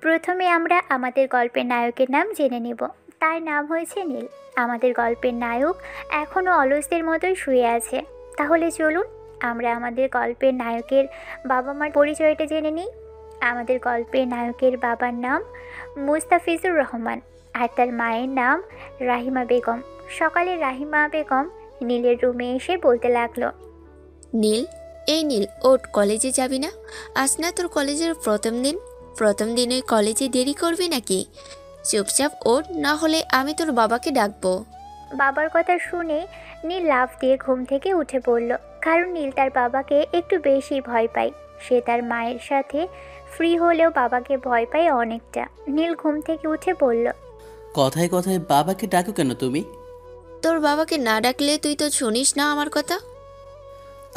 প্রথমে আমরা আমাদের গল্পের নায়কের নাম জেনে নেব। তার নাম হয়েছে নীল। আমাদের গল্পের নায়ক এখনও অলসদের মতোই শুয়ে আছে। তাহলে চলুন আমরা আমাদের গল্পের নায়কের বাবা মার পরিচয়টা জেনে নিই। আমাদের গল্পের নায়কের বাবার নাম মুস্তাফিজুর রহমান আর তার মায়ের নাম রাহিমা বেগম। সকালে রাহিমা বেগম নীলের রুমে এসে বলতে লাগলো, নীল, এই নীল, ওঠ, কলেজে যাবি না? আজ না তোর কলেজের প্রথম দিন ওই কলেজে দেরি করবি নাকি? চুপচাপ ওঠ, না হলে আমি তোর বাবাকে ডাকবো। বাবার কথা শুনে নীল লাফ দিয়ে ঘুম থেকে উঠে পড়ল। কারণ নীল তার বাবাকে একটু বেশি ভয় পায়। সে তার মায়ের সাথে ফ্রি হলেও বাবাকে ভয় পায় অনেকটা। নীল ঘুম থেকে উঠে বলল, কথায় কথায় বাবাকে ডাকো কেন তুমি? তোর বাবাকে না ডাকলে তুই তো শুনিস না আমার কথা।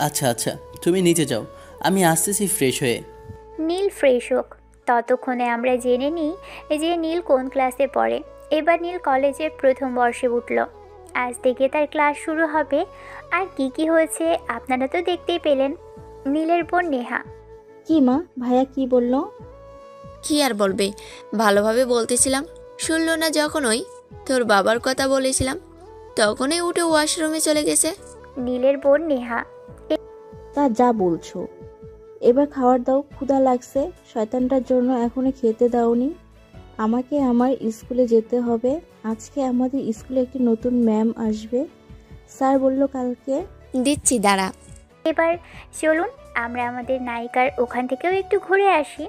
আচ্ছা আচ্ছা, তুমি নিচে যাও, আমি আসতেছি ফ্রেশ হয়ে। নীল ফ্রেশ হোক। ততক্ষণে আমরা জেনে নিই যে নীল কোন ক্লাসে পড়ে। এবার নীল কলেজের প্রথম বর্ষে উঠল। আজ থেকে তার ক্লাস শুরু হবে। আর কি হয়েছে আপনারা তো দেখতেই পেলেন। নীলের বোন নেহা। কি মা, ভাইয়া কি বললো? কি আর বলবে, ভালোভাবে বলতেছিলাম, শুনলো না যখনই তোর বাবার কথা বলেছিলাম তখনই উঠে ওয়াশরুমে চলে গেছে। নীলের বোন নেহা। তা যা বলছো, এবার খাবার দাও, ক্ষুধা লাগছে। শয়তানটার জন্য এখনো খেতে দাওনি। আমাকে আমার স্কুলে যেতে হবে। আজকে আমাদের স্কুলে একটি নতুন ম্যাম আসবে, স্যার বলল কালকে। দিচ্ছি, দাঁড়া। এবার চলুন আমরা আমাদের নায়িকার ওখান থেকেও একটু ঘুরে আসি।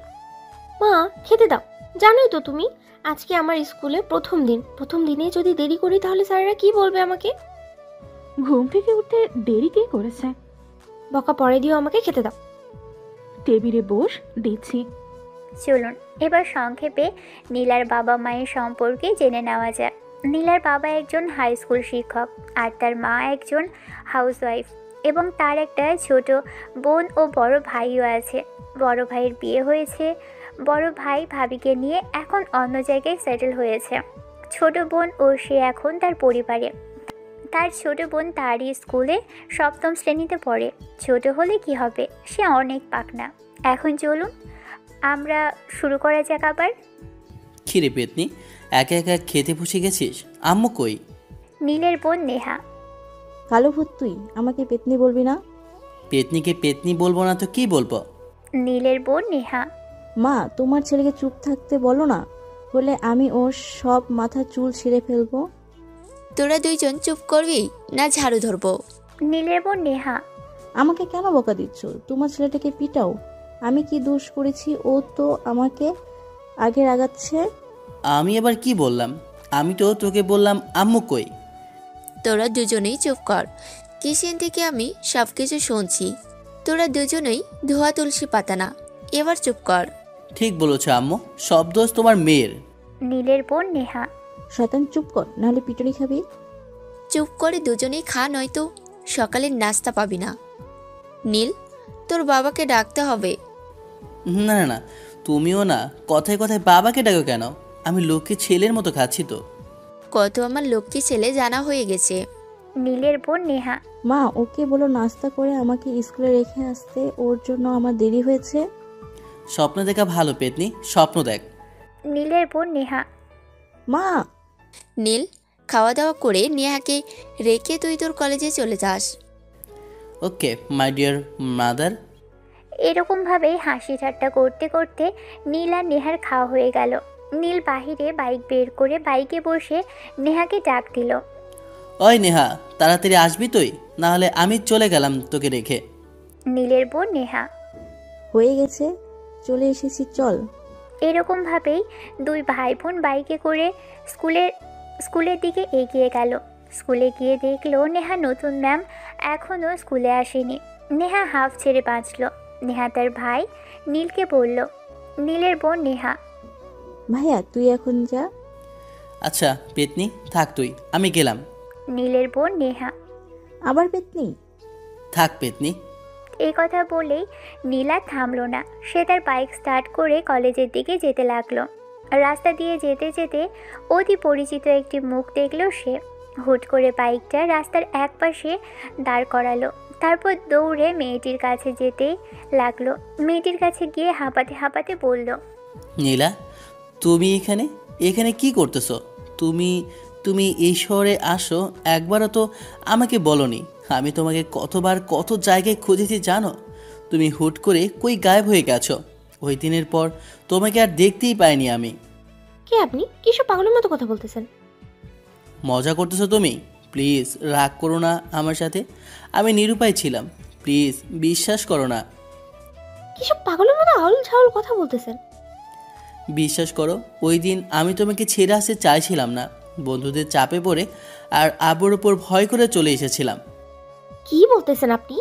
মা, খেতে দাও। জানোই তো তুমি, আজকে আমার স্কুলে প্রথম দিনে যদি দেরি করি তাহলে স্যারেরা কি বলবে আমাকে? ঘুম থেকে উঠতে দেরি কে করেছে? বকা পরে দিও, আমাকে খেতে দাও। টেবিলে বস, দিচ্ছি। চলুন এবার সংক্ষেপে নীলার বাবা মায়ের সম্পর্কে জেনে নেওয়া যায়। নীলার বাবা একজন হাই স্কুল শিক্ষক আর তার মা একজন হাউসওয়াইফ এবং তার একটা ছোট বোন ও বড় ভাইও আছে। বড় ভাইয়ের বিয়ে হয়েছে। বড় ভাই ভাবিকে নিয়ে এখন অন্য জায়গায় সেটেল হয়েছে। ছোট বোন ও সে এখন তার পরিবারে। তার ছোট বোন তারই স্কুলে সপ্তম শ্রেণীতে পড়ে। ছোট হলে কি হবে, সে অনেক পাকনা। এখন চলুন আমরা শুরু করা যাক আবার। খিরে পেতনি, একা একা খেতে বসে গেছিস? আম্মু কই? নীলের বোন নেহা। কালো ভূত, তুই আমাকে পেতনি বলবি না? পেতনিকে পেতনি বলবো না তো কি বলবো? নীলের বোন নেহা। মা, তোমার ছেলেকে চুপ থাকতে বলো না, হলে আমি ওর সব মাথা চুল ছিঁড়ে ফেলবো। তোরা দুইজন চুপ করবি না ঝাড়ু ধরবো? নীলের বোন নেহা। আমাকে কেন বকা দিচ্ছ? তোমার ছেলেটাকে পিটাও। আমি কি দোষ করেছি? ও তো আমাকে আগে রাগাচ্ছে। আমি আবার কি বললাম? আমি তো তোকে বললাম আম্মু কই। তোরা দুজনেই চুপ কর। কিচেন থেকে আমি সব কিছু শুনছি। তোরা দুজনেই ধোয়া তুলসী পাতা না। এবার চুপ কর। ঠিক বলেছ আম্মু, সব দোষ তোমার মেয়ের। নীলের বোন নেহা। শয়তান, চুপ কর, নাহলে পিটুনি খাবি। চুপ করে দুজনেই খা, নয়তো সকালের নাস্তা পাবি না। নীল, তোর বাবাকে ডাকতে হবে। না না না, তুমিও না কথায় কথায় বাবাকে ডাকো কেন? আমি লোককে ছেলের মতো খাচ্ছি তো। কত আমার লক্ষ্মী ছেলে জানা হয়ে গেছে। নীলের বোন নেহা। মা, ওকে বলো নাস্তা করে আমাকে স্কুলে রেখে আসতে, ওর জন্য আমার দেরি হয়েছে। স্বপ্ন দেখা ভালো পেতনি, স্বপ্ন দেখ। নীলের বোন নেহা। মা। নীল, খাওয়া দাওয়া করে নেহাকে রেখে তুই তোর কলেজে চলে যাস। ওকে মাই ডিয়ার মাদার। এরকমভাবে হাসি ঠাট্টা করতে করতে নীল আর নেহার খাওয়া হয়ে গেল। নীল বাহিরে বাইক বের করে বাইকে বসে নেহাকে ডাক দিল। ওই নেহা, তাড়াতাড়ি আসবি তুই, না হলে আমি চলে গেলাম তোকে রেখে। নীলের বোন নেহা। হয়ে গেছে, চলে এসেছি, চল। এরকমভাবেই দুই ভাই বোন বাইকে করে স্কুলের দিকে এগিয়ে গেল। স্কুলে গিয়ে দেখলো নেহা নতুন ম্যাম এখনও স্কুলে আসেনি। নেহা হাফ ছেড়ে বাঁচল। নেহা তার ভাই নীলকে বলল। নীলের বোন নেহা। ভাইয়া, তুই এখন যা। আচ্ছা পেতনি, থাক তুই, আমি গেলাম। নীলের বোন নেহা। আবার পেতনি? থাক পেতনি। এই কথা বলেই নীলা থামলো না। সে তার বাইক স্টার্ট করে কলেজের দিকে যেতে লাগলো। রাস্তা দিয়ে যেতে যেতে অতি পরিচিত একটি মুখ দেখলো সে। হুট করে বাইকটা রাস্তার এক পাশে দাঁড় করালো। তারপর দৌড়ে মেয়েটির কাছে যেতে লাগলো। মেয়েটির কাছে গিয়ে হাঁপাতে হাঁপাতে বলল, নীলা, তুমি এখানে এখানে কি করতেছো? তুমি তুমি এই শহরে আসো একবারও তো আমাকে বলনি। আমি তোমাকে কতবার কত জায়গায় খুঁজেছি জানো? তুমি হুট করে কই গায়েব হয়ে গেছো। ওই দিনের পর তোমাকে আর দেখতেই পাইনি আমি। কে আপনি? কিসব পাগলের মতো কথা বলতেছেন? মজা করতেছো তুমি? প্লিজ রাগ করো না আমার সাথে। আমি নিরুপায় ছিলাম, প্লিজ বিশ্বাস করো না। কিসব পাগলের মতো আউল ঝাউল কথা বলতেছেন? বিশ্বাস করো, ওই দিন আমি তোমাকে ছেড়ে আসতে চাইছিলাম না। বন্ধুদের চাপে পড়ে আর আব্বুর ওপর ভয় করে চলে এসেছিলাম। কি বলতেছেন আপনি?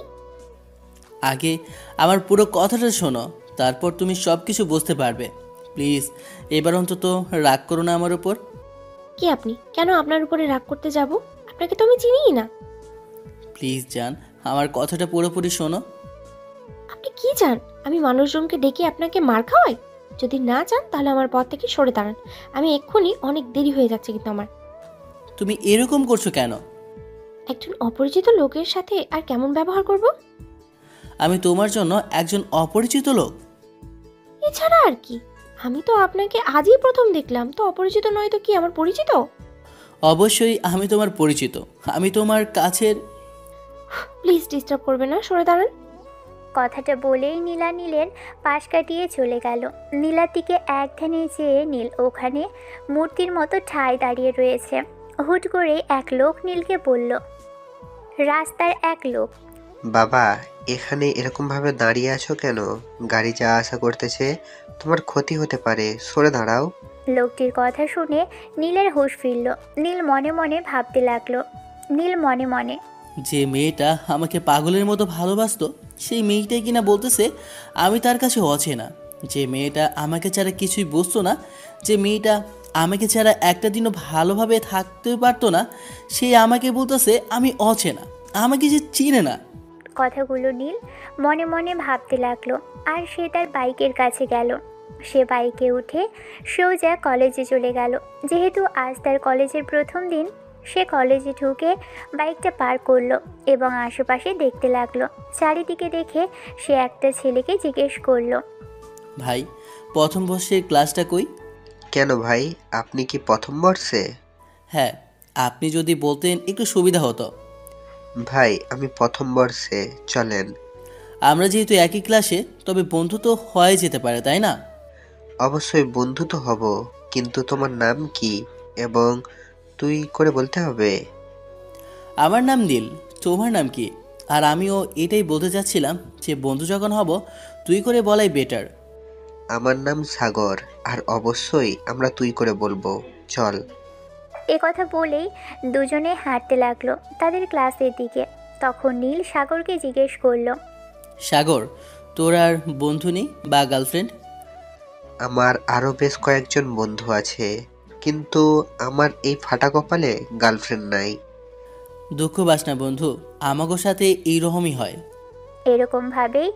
আগে আমার পুরো কথাটা শোনো, তারপর তুমি সব কিছু বুঝতে পারবে। প্লিজ এবার অন্তত রাগ করো না আমার ওপর। কে আপনি? কেন আপনার উপরে রাগ করতে যাব? আপনাকে তো আমি চিনিই না। প্লিজ জান, আমার কথাটা পুরোপুরি শোনো। আপনি কি চান? আমি মানুষজনকে ডেকে আপনাকে মার খাওয়াই? যদি না চান তাহলে আমার পথ থেকে সরে দাঁড়ান। আমি এক্ষুনি, অনেক দেরি হয়ে যাচ্ছে কিন্তু আমার। তুমি এরকম করছো কেন? একজন অপরিচিত লোকের সাথে আর কেমন ব্যবহার করব? আমি তোমার জন্য একজন অপরিচিত লোক? এছাড়া আর কি? আমি তো আপনাকে আজই প্রথম দেখলাম, তো অপরিচিত নয় তো কি আমার পরিচিত? অবশ্যই আমি তোমার পরিচিত, আমি তোমার কাছের। প্লিজ ডিস্টার্ব করবেন না, সরে দাঁড়ান। কথাটা বলেই নীলা নীলের পাশ কাটিয়ে চলে গেল। নীলার দিকে এক ধ্যানে চেয়ে নীল ওখানে মূর্তির মতো ঠায় দাঁড়িয়ে রয়েছে। হুট করে এক লোক নীলকে বলল, রাস্তার এক লোক। বাবা, এখানে এরকমভাবে দাঁড়িয়ে আছো কেন? গাড়ি যা আশা করতেছে, তোমার ক্ষতি হতে পারে, সরে দাঁড়াও। লোকটির কথা শুনে নীলের হুঁশ ফিরল। নীল মনে মনে ভাবতে লাগলো। নীল মনে মনে, যে মেয়েটা আমাকে পাগলের মতো ভালোবাসতো, সেই মেয়েটাই কিনা বলতেছে আমি তার কাছে অচেনা। যে মেয়েটা আমাকে ছাড়া কিছুই বুঝতো না, যে মেয়েটা আমাকে ছাড়া একটা দিনও ভালোভাবে থাকতে পারতো না, সেই আমাকে বলতেছে আমি অচেনা, আমাকে যে চিনে না। কথাগুলো নীল মনে মনে ভাবতে লাগলো। আর সে তার বাইকের কাছে গেল। সে বাইকে উঠে সোজা কলেজে চলে গেল। যেহেতু আজ তার কলেজের প্রথম দিন, সে কলেজে ঢুকে বাইকটা পার্ক করলো এবং আশেপাশে দেখতে লাগলো। চারিদিকে দেখে সে একটা ছেলেকে জিজ্ঞেস করলো, ভাই, প্রথম বর্ষের ক্লাসটা কই? কেন ভাই, আপনি কি প্রথম বর্ষে? হ্যাঁ, আপনি যদি বলতেন একটু সুবিধা হতো। ভাই, আমি প্রথম বর্ষে, চলেন। আমরা যেহেতু একই ক্লাসে, তবে বন্ধু তো হয়ে যেতে পারে, তাই না? অবশ্যই বন্ধু তো হব, কিন্তু তোমার নাম কি? এবং তুই করে বলতে হবে। আমার নাম নীল, তোমার নাম কি? আর আমিও এটাই বলতে চাচ্ছিলাম যে বন্ধু যখন হব তুই করে বলাই বেটার। আমার নাম সাগর, আর অবশ্যই আমরা তুই করে বলবো, চল। এ কথা বলেই দুজনে হাঁটতে লাগলো তাদের ক্লাসের দিকে। তখন নীল সাগরকে জিজ্ঞেস করলো, সাগর, তোর আর বন্ধু নেই বা গার্লফ্রেন্ড? আমার আরো বেশ কয়েকজন বন্ধু আছে, কিন্তু আমার এই ফাটা কপালে গার্লফ্রেন্ড নাই। দুঃখ পাস না বন্ধু, আমাগো সাথে এইরকমই হয়। এরকমভাবেই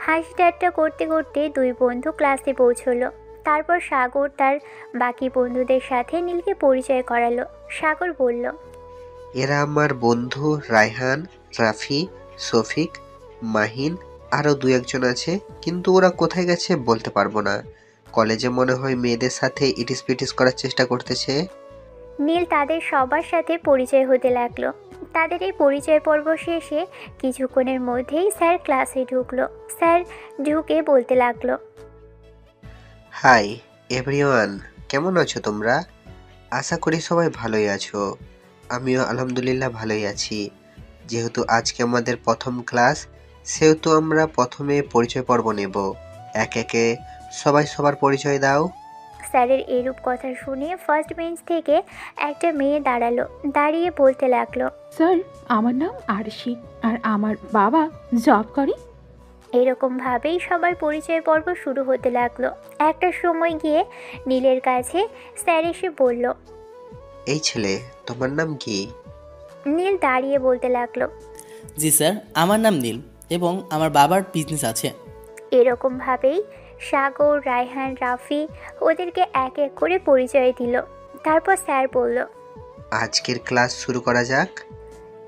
হাসি ঠাট্টা করতে করতে দুই বন্ধু ক্লাসে পৌঁছলো। তারপর সাগর তার বাকি বন্ধুদের সাথে নীলকে পরিচয় করালো। সাগর বলল, এরা আমার বন্ধু রায়হান, রাফি, শফিক, মাহিন, আরও দু একজন আছে, কিন্তু ওরা কোথায় গেছে বলতে পারবো না। কলেজে মনে হয় মেয়েদের সাথে ইটিস পিটিস করার চেষ্টা করতেছে। নীল তাদের সবার সাথে পরিচয় হতে লাগলো। তাদের এই পরিচয় পর্ব শেষে কিছুক্ষণের মধ্যেই স্যার ক্লাসে ঢুকলো। স্যার ঢুকে বলতে লাগলো, হাই এভরিওয়ান, কেমন আছো তোমরা? আশা করি সবাই ভালোই আছো। আমিও আলহামদুলিল্লাহ ভালোই আছি। যেহেতু আজকে আমাদের প্রথম ক্লাস, সেহেতু আমরা প্রথমে পরিচয় পর্ব নেব। এক একে সবাই সবার পরিচয় দাও। স্যারের এরূপ কথা শুনে ফার্স্ট বেঞ্চ থেকে একটা মেয়ে দাঁড়ালো। দাঁড়িয়ে বলতে লাগলো, স্যার, আমার নাম আরশি আর আমার বাবা জব করে। এরকমভাবেই সবার পরিচয় পর্ব শুরু হতে লাগলো। একটা সময় গিয়ে নীলের কাছে স্যার এসে বলল, এই ছেলে, তোমার নাম কি? নীল দাঁড়িয়ে বলতে লাগলো, জি স্যার, আমার নাম নীল এবং আমার বাবার বিজনেস আছে। এরকমভাবেই সাগর, রায়হান, রাফি ওদেরকে এক এক করে পরিচয় দিল। তারপর স্যার বলল, আজকের ক্লাস শুরু করা যাক।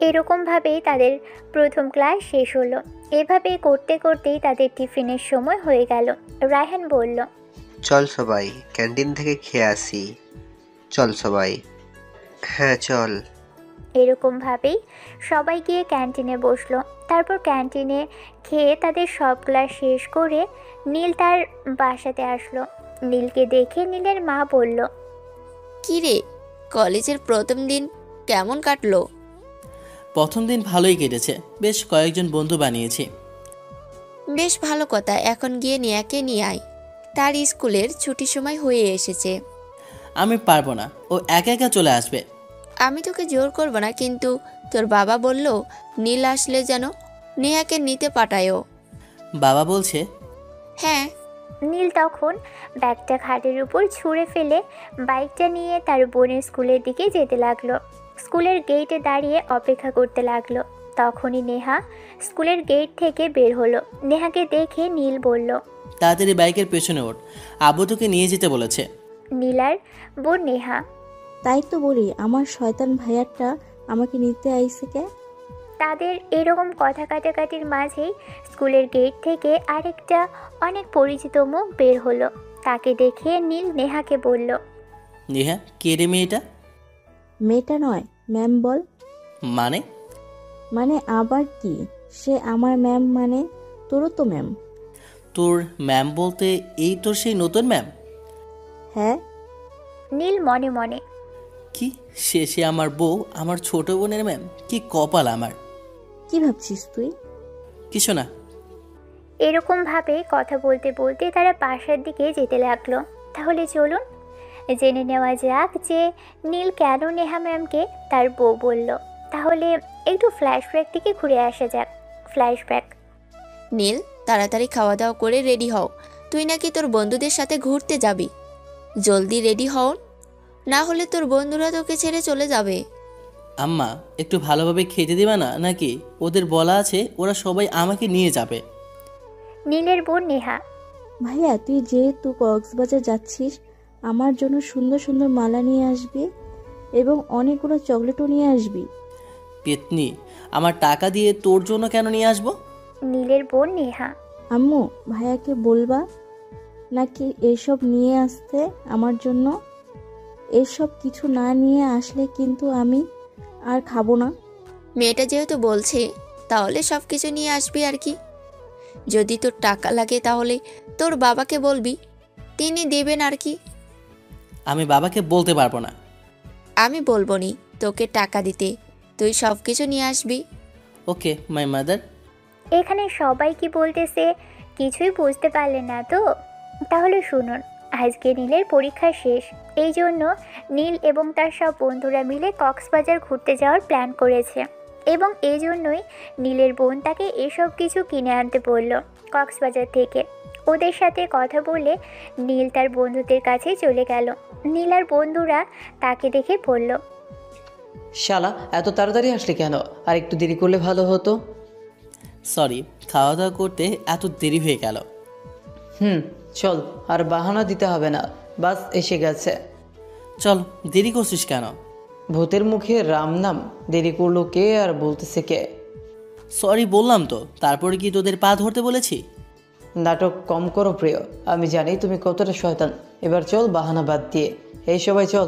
এরকমভাবেই তাদের প্রথম ক্লাস শেষ হলো। এভাবে করতে করতেই তাদের টিফিনের সময় হয়ে গেল। রায়হান বলল, চল সবাই ক্যান্টিন থেকে খেয়ে আসি। চল সবাই। হ্যাঁ চল। এরকমভাবেই সবাই গিয়ে ক্যান্টিনে বসলো। তারপর ক্যান্টিনে খেয়ে তাদের সব ক্লাস শেষ করে নীল তার বাসাতে আসলো। নীলকে দেখে নীলের মা বলল, কি রে, কলেজের প্রথম দিন কেমন কাটলো? প্রথম দিন ভালোই কেটেছে, বেশ কয়েকজন বন্ধু বানিয়েছি। বেশ ভালো কথা, এখন গিয়ে নেহাকে নিয়ে আয়। তার স্কুলের ছুটির সময় হয়ে এসেছে। আমি পারবো না, ও একা একা চলে আসবে। আমি তোকে জোর করব না, কিন্তু তোর বাবা বলল নীল আসলে যেন নেহাকে নিতে পাঠায়ও। বাবা বলছে? হ্যাঁ। নীল তখন ব্যাগটা খাটের উপর ছুঁড়ে ফেলে বাইকটা নিয়ে তার বোনের স্কুলের দিকে যেতে লাগলো। স্কুলের গেটে দাঁড়িয়ে অপেক্ষা করতে লাগলো। তখনই নেহা স্কুলের গেট থেকে বের হলো। নেহাকে দেখে নীল বলল, তাড়াতাড়ি বাইকের পেছনে ওঠ, আব্বু তোকে নিয়ে যেতে বলেছে। নীলার বোন নেহা। তাই তো বলি, আমার শয়তান ভাইয়ারটা আমাকে নিতে আইছে কে? তাদের এরকম কথা কাটাকাটির মাঝেই স্কুলের গেট থেকে আরেকটা অনেক পরিচিত মুখ বের হলো। তাকে দেখে নীল নেহাকে বলল, নেহা, কে রে মেয়েটা? মেয়েটা নয়, ম্যাম বল। মানে? মানে আবার কি? সে আমার ম্যাম, মানে তোরও তো ম্যাম। তোর ম্যাম বলতে এই তোর সেই নতুন ম্যাম? হ্যাঁ। নীল মনে মনে, কি সে আমার বউ, আমার ছোট বোনের ম্যাম? কি কপাল আমার। কি ভাবছিস তুই? কিছু না। এরকমভাবে কথা বলতে বলতে তারা বাসার দিকে যেতে লাগলো। তাহলে চলুন জেনে নেওয়া যাক যে নীল কেন নেহা ম্যামকে তার বউ বলল। তাহলে একটু ফ্ল্যাশব্যাক থেকে ঘুরে আসা যাক। ফ্ল্যাশব্যাক। নীল, তাড়াতাড়ি খাওয়া দাওয়া করে রেডি হও। তুই নাকি তোর বন্ধুদের সাথে ঘুরতে যাবি। জলদি রেডি হও, না হলে তোর বন্ধুরা তোকে ছেড়ে চলে যাবে। আম্মা, একটু ভালোভাবে খেতে দিবা না নাকি? ওদের বলা আছে ওরা সবাই আমাকে নিয়ে যাবে। নীলের বোন নেহা। ভাইয়া, তুই যেহেতু কক্সবাজার যাচ্ছিস, আমার জন্য সুন্দর সুন্দর মালা নিয়ে আসবি এবং অনেকগুলো চকলেটও নিয়ে আসবি। পেতনি, আমার টাকা দিয়ে তোর জন্য কেন নিয়ে আসবো? নীলের বোন নেহা। আম্মু, ভাইয়াকে বলবা নাকি এসব নিয়ে আসতে আমার জন্য? এসব কিছু না নিয়ে আসলে কিন্তু আমি আর খাবো না। মেয়েটা যেহেতু বলছে, তাহলে সব কিছু নিয়ে আসবি আর কি। যদি তোর টাকা লাগে তাহলে তোর বাবাকে বলবি, তিনি দেবেন আর কি। আমি বাবাকে বলতে পারবো না। আমি বলবো নি তোকে টাকা দিতে, তুই সব কিছু নিয়ে আসবি। ওকে মাই মাদার। এখানে সবাই কি বলতেছে কিছুই বুঝতে পারলেন না তো? তাহলে শুনুন, আজকে নীলের পরীক্ষা শেষ। এই জন্য নীল এবং তার সব বন্ধুরা মিলে কক্সবাজার ঘুরতে যাওয়ার প্ল্যান করেছে এবং এই জন্যই নীলের বোন তাকে এসব কিছু কিনে আনতে বলল কক্সবাজার থেকে। ওদের সাথে কথা বলে নীল তার বন্ধুদের কাছে চলে গেল। নীল আর বন্ধুরা তাকে দেখে বলল, শালা, এত তাড়াতাড়ি আসলি কেন? আর একটু দেরি করলে ভালো হতো। সরি, খাওয়া দাওয়া করতে এত দেরি হয়ে গেল। চল, আর বাহানা দিতে হবে না, বাস এসে গেছে। চল, দেরি করছিস কেন? ভূতের মুখে রাম নাম, দেরি করলো কে আর বলতেছে কে? সরি বললাম তো, তারপরে কি তোদের পা ধরতে বলেছি? নাটক কম করো প্রিয়, আমি জানি তুমি কতটা শয়তান। এবার চল বাহানা বাদ দিয়ে। এই সবাই চল।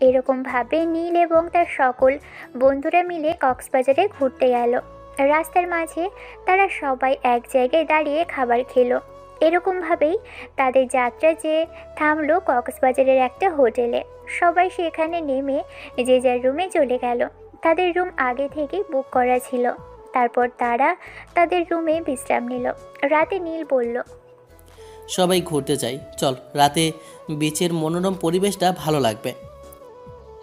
এরকমভাবে নীল এবং তার সকল বন্ধুরা মিলে কক্সবাজারে ঘুরতে গেল। রাস্তার মাঝে তারা সবাই এক জায়গায় দাঁড়িয়ে খাবার খেলো। এরকমভাবেই তাদের যাত্রা যে থামলো কক্সবাজারের একটা হোটেলে। সবাই সেখানে নেমে যে যার রুমে চলে গেল। তাদের রুম আগে থেকে বুক করা ছিল। তারপর তারা তাদের রুমে বিশ্রাম নিল। রাতে নীল বলল, সবাই ঘুরতে যাই, চল। রাতে বিচের মনোরম পরিবেশটা ভালো লাগবে।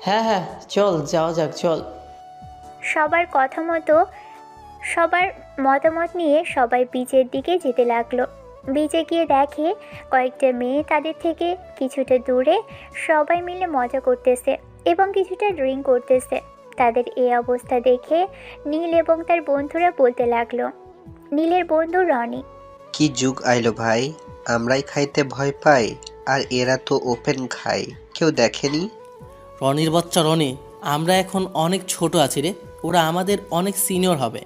হ্যাঁ হ্যাঁ, চল যাওয়া যাক, চল। সবার কথা মতো সবার মতামত নিয়ে সবাই বিচের দিকে যেতে লাগলো। বিচে গিয়ে দেখে কয়েকটা মেয়ে তাদের থেকে কিছুটা দূরে সবাই মিলে মজা করতেছে এবং কিছুটা ড্রিঙ্ক করতেছে। তাদের এই অবস্থা দেখে নীল এবং তার বন্ধুরা বলতে লাগলো। নীলের বন্ধু রনি, কি যুগ আইলো ভাই, আমরাই খাইতে ভয় পাই আর এরা তো ওপেন খায়, কেউ দেখেনি। রনির বাচ্চা রনি, আমরা এখন অনেক ছোট আছি রে, ওরা আমাদের অনেক সিনিয়র হবে।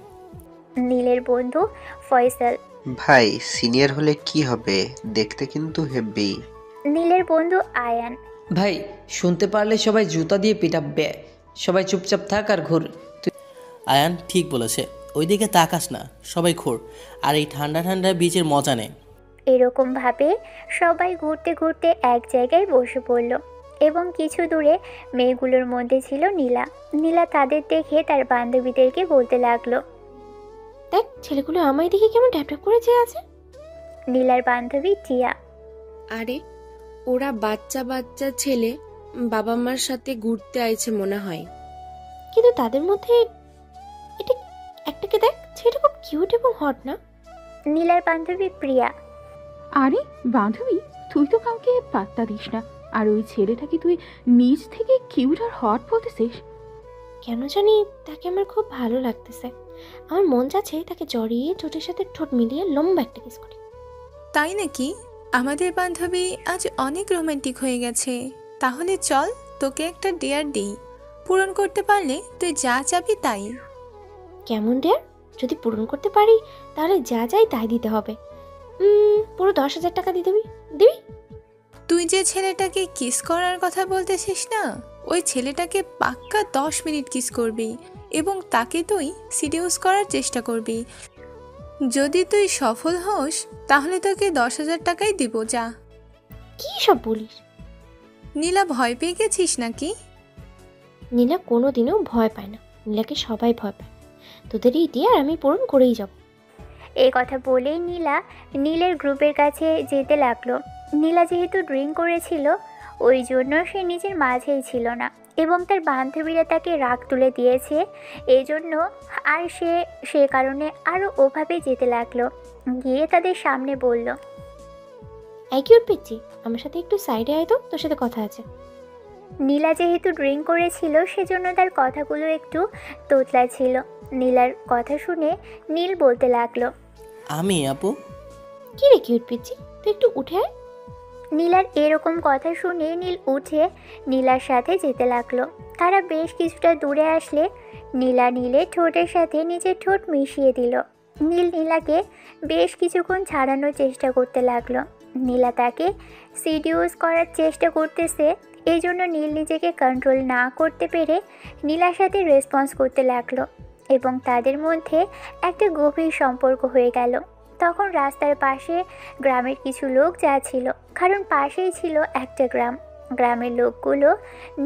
নীলের বন্ধু ফয়সাল, ভাই সিনিয়র হলে কি হবে, দেখতে কিন্তু হেব্বি। নীলের বন্ধু আয়ান। ভাই, শুনতে পারলে সবাই জুতা দিয়ে পিটাবে। সবাই চুপচাপ থাক আর ঘুর। আয়ান ঠিক বলেছে, ওইদিকে তাকাস না, সবাই ঘোর আর এই ঠান্ডা ঠান্ডা বীচের মজা নে। এরকম ভাবে সবাই ঘুরতে ঘুরতে এক জায়গায় বসে পড়ল এবং কিছু দূরে মেয়েগুলোর মধ্যে ছিল নীলা। নীলা তাদের দেখে তার বান্ধবীদেরকে বলতে লাগলো। দেখ, ছেলেগুলো আমায় দেখে কেমন ট্যাপ ট্যাপ করে চেয়ে আছে। নীলার বান্ধবী টিয়া। আরে ওরা বাচ্চা বাচ্চা ছেলে, বাবা মার সাথে ঘুরতে আইছে মনে হয়। কিন্তু তাদের মধ্যে এটা একটাকে দেখ, ছেলেটা খুব কিউট এবং হট না? নীলার বান্ধবী প্রিয়া। আরে বান্ধবী, তুই তো কাউকে পাত্তা দিস না, আর ওই ছেলেটাকে তুই নিজ থেকে কিউট আর হট বলতেছিস। কেন জানি তাকে আমার খুব ভালো লাগতেছে। আমার মন যাচ্ছে তাকে জড়িয়ে ঠোঁটের সাথে ঠোঁট মিলিয়ে লম্বা একটা কিস করি। তাই নাকি? আমাদের বান্ধবী আজ অনেক রোমান্টিক হয়ে গেছে। তাহলে চল, তোকে একটা ডেয়ার দিই, পূরণ করতে পারলে তুই যা চাবি তাই। কেমন ডেয়ার? যদি পূরণ করতে পারি তাহলে যা যাই তাই দিতে হবে। পুরো 10,000 টাকা দিয়ে দিবি? তুই যে ছেলেটাকে কিস করার কথা বলতেছিস না, ওই ছেলেটাকে পাক্কা 10 মিনিট কিস করবি এবং তাকে তুই সিডিউস করার চেষ্টা করবি। যদি তুই সফল হোস তাহলে তোকে 10,000 টাকাই দিব, যা। কি সব বলিস? নীলা, ভয় পেয়ে গেছিস নাকি? নীলা কোনোদিনও ভয় পায় না। নীলাকে সবাই ভয় পায়। তোদের এই ডেয়ার আমি পূরণ করেই যাব। এই কথা বলেই নীলা নীলের গ্রুপের কাছে যেতে লাগলো। নীলা যেহেতু ড্রিঙ্ক করেছিল ওই জন্য সে নিজের মাঝেই ছিল না এবং তার বান্ধবীরা তাকে রাগ তুলে দিয়েছে এই জন্য, আর সে কারণে আরও ওভাবে যেতে লাগলো। গিয়ে তাদের সামনে বলল, এই কিউট পিচ্চি, আমার সাথে একটু সাইডে আয় তো, তোর সাথে কথা আছে। নীলা যেহেতু ড্রিঙ্ক করেছিল সেজন্য তার কথাগুলো একটু তোতলা ছিল। নীলার কথা শুনে নীল বলতে লাগলো, আমি আপু? কি রে কিউট পিচ্চি, তুই একটু উঠে আয়। নীলার এরকম কথা শুনে নীল উঠে নীলার সাথে যেতে লাগলো। তারা বেশ কিছুটা দূরে আসলে নীলা নীলের ঠোঁটের সাথে নিজের ঠোঁট মিশিয়ে দিল। নীল নীলাকে বেশ কিছুক্ষণ ছাড়ানোর চেষ্টা করতে লাগলো। নীলা তাকে সিডিউস করার চেষ্টা করতেছে, এই জন্য নীল নিজেকে কন্ট্রোল না করতে পেরে নীলার সাথে রেসপন্স করতে লাগলো এবং তাদের মধ্যে একটা গভীর সম্পর্ক হয়ে গেল। তখন রাস্তার পাশে গ্রামের কিছু লোক যাচ্ছিল, কারণ পাশেই ছিল একটা গ্রাম। গ্রামের লোকগুলো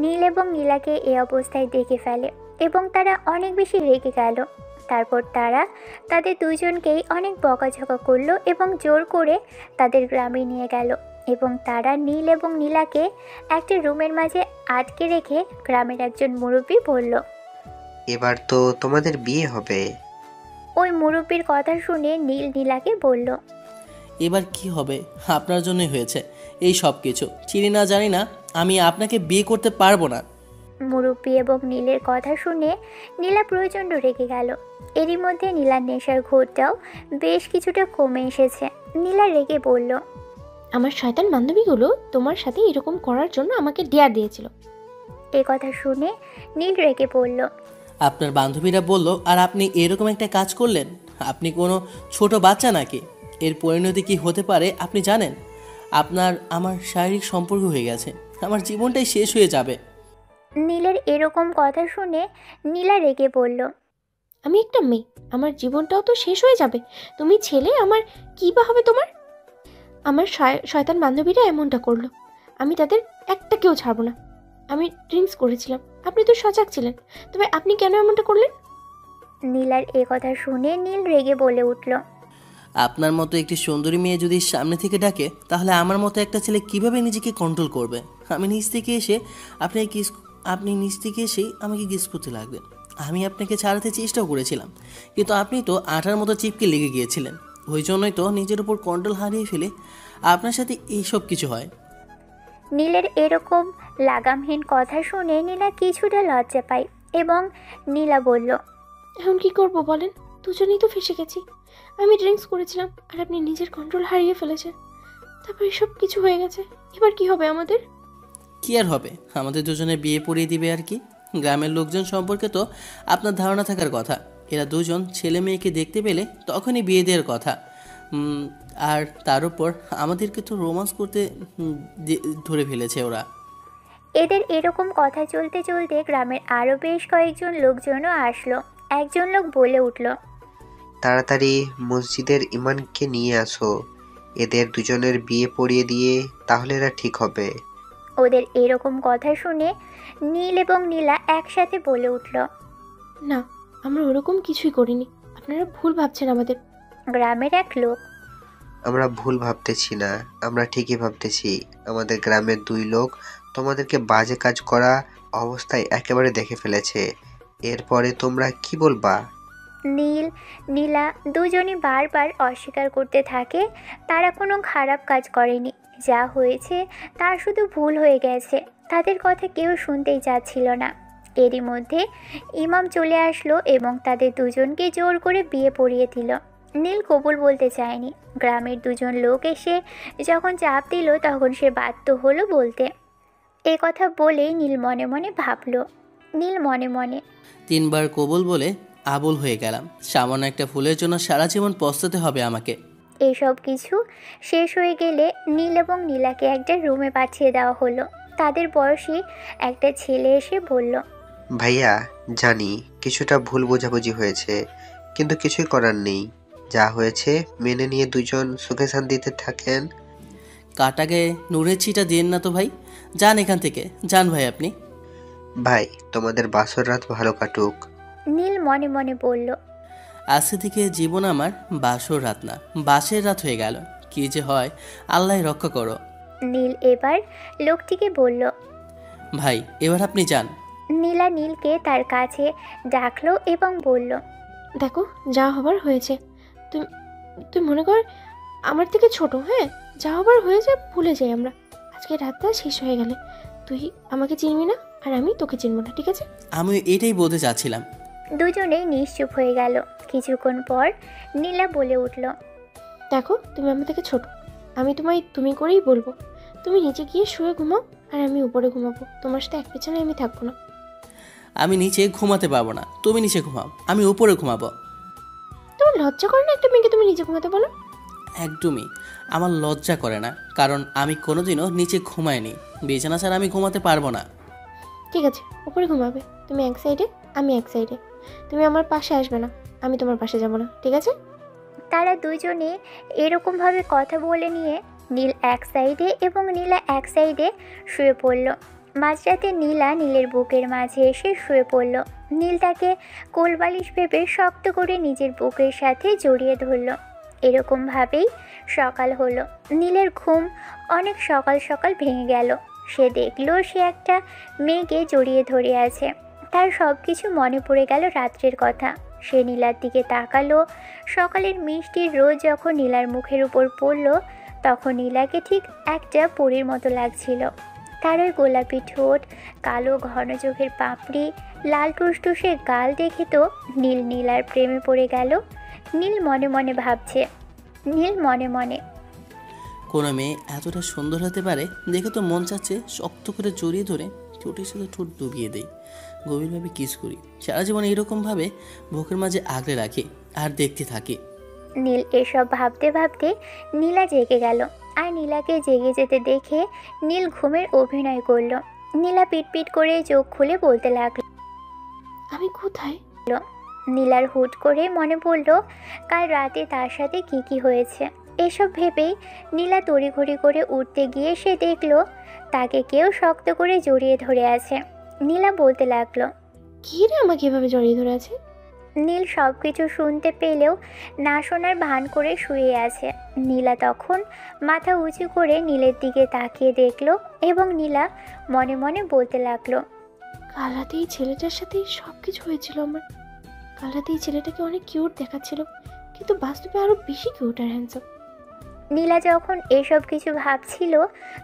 নীল এবং নীলাকে এই অবস্থায় দেখে ফেলে এবং তারা অনেক বেশি রেগে গেল। তারপর তারা তাদের দুজনকেই অনেক বকাঝকা করলো এবং জোর করে তাদের গ্রামে নিয়ে গেল এবং তারা নীল এবং নীলাকে একটা রুমের মাঝে আটকে রেখে গ্রামের একজন মুরব্বি বলল, এবার তো তোমাদের বিয়ে হবে। ওই মুরব্বির কথা শুনে নীল নীলাকে বলল, এবার কি হবে? আপনার জন্যই হয়েছে এই সব কিছু। চিনি না জানি না, আমি আপনাকে বিয়ে করতে পারবো না। মুরব্বি এবং নীলের কথা শুনে নীলা প্রচণ্ড রেগে গেল। এরই মধ্যে নীলার নেশার ঘোরটাও বেশ কিছুটা কমে এসেছে। নীলা রেগে বলল, আমার শয়তান বান্ধবীগুলো তোমার সাথে এরকম করার জন্য আমাকে ডেয়ার দিয়েছিল। এ কথা শুনে নীল রেগে বলল, আপনার বান্ধবীরা বলল আর আপনি এরকম একটা কাজ করলেন? আপনি কোনো ছোট বাচ্চা নাকি? এর পরিণতি কি হতে পারে আপনি জানেন? আমার শারীরিক সম্পর্ক হয়ে গেছে, আমার জীবনটাই শেষ হয়ে যাবে। নীলের এরকম কথা শুনে নীলা রেগে বলল, আমি একটা মেয়ে, আমার জীবনটাও তো শেষ হয়ে যাবে। তুমি ছেলে, আমার কী বা হবে তোমার? আমার শয়তান বান্ধবীরা এমনটা করলো, আমি তাদের একটাকেও ছাড়বো না। আমি ড্রিঙ্কস করেছিলাম, আপনি তো সজাগ ছিলেন, তবে আপনি কেন এমনটা করলেন? নীলার এ কথা শুনে নীল রেগে বলে উঠল, আপনার মতো একটি সুন্দরী মেয়ে যদি সামনে থেকে ডাকে তাহলে আমার মতো একটা ছেলে কিভাবে নিজেকে কন্ট্রোল করবে? আপনি নিজ থেকে এসেই আমাকে কিস করতে লাগবেন। আমি আপনাকে ছাড়াতে চেষ্টাও করেছিলাম, কিন্তু আপনি তো আঠার মতো চিপকে লেগে গিয়েছিলেন। ওই জন্যই তো নিজের উপর কন্ট্রোল হারিয়ে ফেলে আপনার সাথে এইসব কিছু হয়। নীলের এরকম লাগামহীন কথা শুনে নীলা কিছুটা লজ্জা পায় এবং নীলা বলল, এখন কি করব বলেন? দুজনেই তো ফেসে গেছি। আমি ড্রিঙ্কস করেছিলাম আর আপনি নিজের কন্ট্রোল হারিয়ে ফেলেছেন, তারপর এসব কিছু হয়ে গেছে। এবার কি হবে আমাদের? কি আর হবে, আমাদের দুজনে বিয়ে পড়িয়ে দিবে আর কি। গ্রামের লোকজন সম্পর্কে তো আপনার ধারণা থাকার কথা। এরা দুজন ছেলে মেয়েকে দেখতে পেলে তখনই বিয়ে দেওয়ার কথা। আর তার উপর আমাদেরকে তো রোমান্স করতে ধরে ফেলেছে ওরা। এদের এরকম কথা চলতে চলতে গ্রামের আরও বেশ কয়েকজন লোকজনও আসলো। একজন লোক বলে উঠল, তাড়াতাড়ি মসজিদের ইমামকে নিয়ে আসো, এদের দুজনের বিয়ে পড়িয়ে দিয়ে তাহলে এরা ঠিক হবে। ওদের এরকম কথা শুনে নীল এবং নীলা একসাথে বলে উঠল, না, আমরা ওরকম কিছুই করিনি। আপনারা ভুল ভাবছেন আমাদের। গ্রামের এক লোক, আমরা ভুল ভাবতেছি না, আমরা ঠিকই ভাবতেছি। আমাদের গ্রামের 2 লোক তোমাদেরকে বাজে কাজ করা অবস্থায় একেবারে দেখে ফেলেছে। এরপরে তোমরা কি বলবা? নীল নীলা দুজনই বারবার অস্বীকার করতে থাকে তারা কোনো খারাপ কাজ করেনি। যা হয়েছে তা শুধু ভুল হয়ে গেছে। তাদের কথা কেউ শুনতেই চাচ্ছিল না। এরই মধ্যে ইমাম চলে আসলো এবং তাদের দুজনকে জোর করে বিয়ে পড়িয়ে দিল। নীল কবুল বলতে চায়নি। গ্রামের 2জন লোক এসে যখন চাপ দিল তখন সে বাধ্য হলো বলতে। এ কথা বলেই নীল মনে মনে ভাবল। নীল মনে মনে 3 বার কবুল বলে আবুল হয়ে গেলাম। সামান্য একটা ভুলের জন্য সারা জীবন পস্তাতে হবে আমাকে। এসব কিছু শেষ হয়ে গেলে নীল এবং নীলাকে একটা রুমে পাঠিয়ে দেওয়া হলো। তাদের বয়সী একটা ছেলে এসে বলল, ভাইয়া, জানি কিছুটা ভুল বোঝাবুঝি হয়েছে, কিন্তু কিছুই করার নেই। যা হয়েছে মেনে নিয়ে 2জন সুখে শান্তিতে থাকেন। কাটাকে নুরের ছিটা দিন না তো ভাই, যান এখান থেকে, যান ভাই আপনি। ভাই, তোমাদের বাসর রাত ভালো কাটুক। নীল মনে মনে বলল, আজকে থেকে জীবন আমার বাসর রাত না, বাসের রাত হয়ে গেল। কি যে হয় আল্লাহ রক্ষা করো। নীল এবার লোকটিকে বলল। ভাই এবার আপনি যান। নীলা নীলকে তার কাছে ডাকলো এবং বলল, দেখো, যা হবার হয়েছে। তুই তুই মনে কর আমার থেকে ছোট। হ্যাঁ, যা হবার হয়েছে ভুলে যাই আমরা। আজকে রাতটা শেষ হয়ে গেলে তুই আমাকে চিনবি না আর আমি তোকে চিনব না, ঠিক আছে? আমি এটাই বলতে চাচ্ছিলাম। দুজনেই নিশ্চুপ হয়ে গেল। কিছুক্ষণ পর নীলা বলে উঠল, দেখো, তুমি আমার থেকে ছোট। আমি তোমায় তুমি করেই বলবো। তুমি নিচে গিয়ে শুয়ে ঘুমাও আর আমি উপরে ঘুমাবো। তোমার সাথে এক পেছনে আমি থাকবো না। আমি নিচে ঘুমাতে পারবো না, তুমি নিচে ঘুমাও, আমি উপরে ঘুমাবো। তোমার লজ্জা করে না একটা মেয়েকে তুমি নিচে ঘুমাতে বলো? একদমই আমার লজ্জা করে না, কারণ আমি কোনোদিনও নিচে ঘুমাইনি। বিছানা ছাড়া আমি ঘুমাতে পারবো না। ঠিক আছে, উপরে ঘুমাবে। তুমি এক সাইডে, আমি এক সাইডে। তুমি আমার পাশে আসবে না, আমি তোমার পাশে যাব না, ঠিক আছে? তারা দুজনে এরকমভাবে কথা বলে নিয়ে নীল এক সাইডে এবং নীলা এক সাইডে শুয়ে পড়ল। মাঝরাতে নীলা নীলের বুকের মাঝে এসে শুয়ে পড়ল। নীল তাকে কোলবালিশ ভেবে শক্ত করে নিজের বুকের সাথে জড়িয়ে ধরল। এরকমভাবেই সকাল হলো। নীলের ঘুম অনেক সকাল সকাল ভেঙে গেল। সে দেখল সে একটা মেয়েকে জড়িয়ে ধরে আছে। তার সব কিছু মনে পড়ে গেল রাত্রের কথা। সে নীলার দিকে তাকালো। সকালের মিষ্টির রোদ যখন নীলার মুখের উপর পড়ল তখন নীলাকে ঠিক একটা পরীর মতো লাগছিল। তার ওই গোলাপি ঠোঁট, কালো ঘন চোখের পাপড়ি, লাল টুসটুসে গাল দেখে তো নীল নীলার প্রেমে পড়ে গেল। নীল মনে মনে ভাবছে। নীল মনে মনে কোনো মেয়ে এতটা সুন্দর হতে পারে দেখে তো মন চাচ্ছে শক্ত করে জড়িয়ে ধরে ঠোঁটের সাথে ঠোঁট ডুবিয়ে দেই, গভীরভাবে কিস করি, সারা জীবন এরকমভাবে বুকের মাঝে আগলে রাখি আর দেখতে থাকি। নীল এসব ভাবতে ভাবতে নীলা জেগে গেল। আর নীলাকে জেগে যেতে দেখে নীল ঘুমের অভিনয় করলো। নীলা পিটপিট করে চোখ খুলে বলতে লাগলো, আমি কোথায়? নীলার হুট করে মনে পড়ল কাল রাতে তার সাথে কি হয়েছে। এসব ভেবেই নীলা তড়িঘড়ি করে উঠতে গিয়ে সে দেখলো তাকে কেউ শক্ত করে জড়িয়ে ধরে আছে। নীলা বলতে লাগলো, কি রে আমাকে এভাবে জড়িয়ে ধরে আছে? নীল সব কিছু শুনতে পেলেও না শোনার ভান করে শুয়ে আছে। নীলা তখন মাথা উঁচু করে নীলের দিকে তাকিয়ে দেখলো এবং নীলা মনে মনে বলতে লাগলো, কাল রাতে এই ছেলেটার সাথে সব কিছু হয়েছিল আমার। কাল রাতে এই ছেলেটাকে অনেক কিউট দেখাচ্ছিল, কিন্তু বাস্তবে আরো বেশি কিউট আর হ্যান্ডসাম। নীলা যখন এসব কিছু ভাবছিল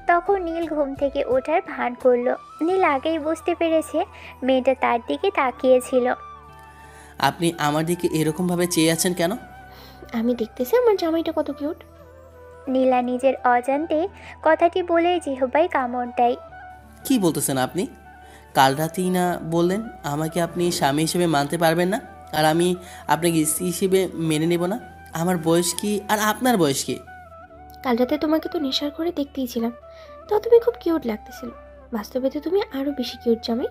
তখন নীল ঘুম থেকে ওঠার ভান করলো। নীল আগেই বুঝতে পেরেছে মেয়েটা তার দিকে তাকিয়েছিল। আপনি আমার দিকে এরকমভাবে চেয়ে আছেন কেন? আমি দেখতেছি আমার জামাইটা কত কিউট। নীলা নিজের অজান্তে কথাটি বলে জিহ্বায় কামড় দেয়। কি বলতেছেন আপনি? কাল রাতেই না বললেন আমাকে আপনি স্বামী হিসেবে মানতে পারবেন না, আর আমি আপনাকে স্ত্রী হিসেবে মেনে নেব না? আমার বয়স কি আর আপনার বয়স কি? কাল রাতে তোমাকে তো নেশার করে দেখতেই ছিলাম, তো তুমি খুব কিউট লাগতেছিল। বাস্তবে তো তুমি আরও বেশি কিউট জামাই।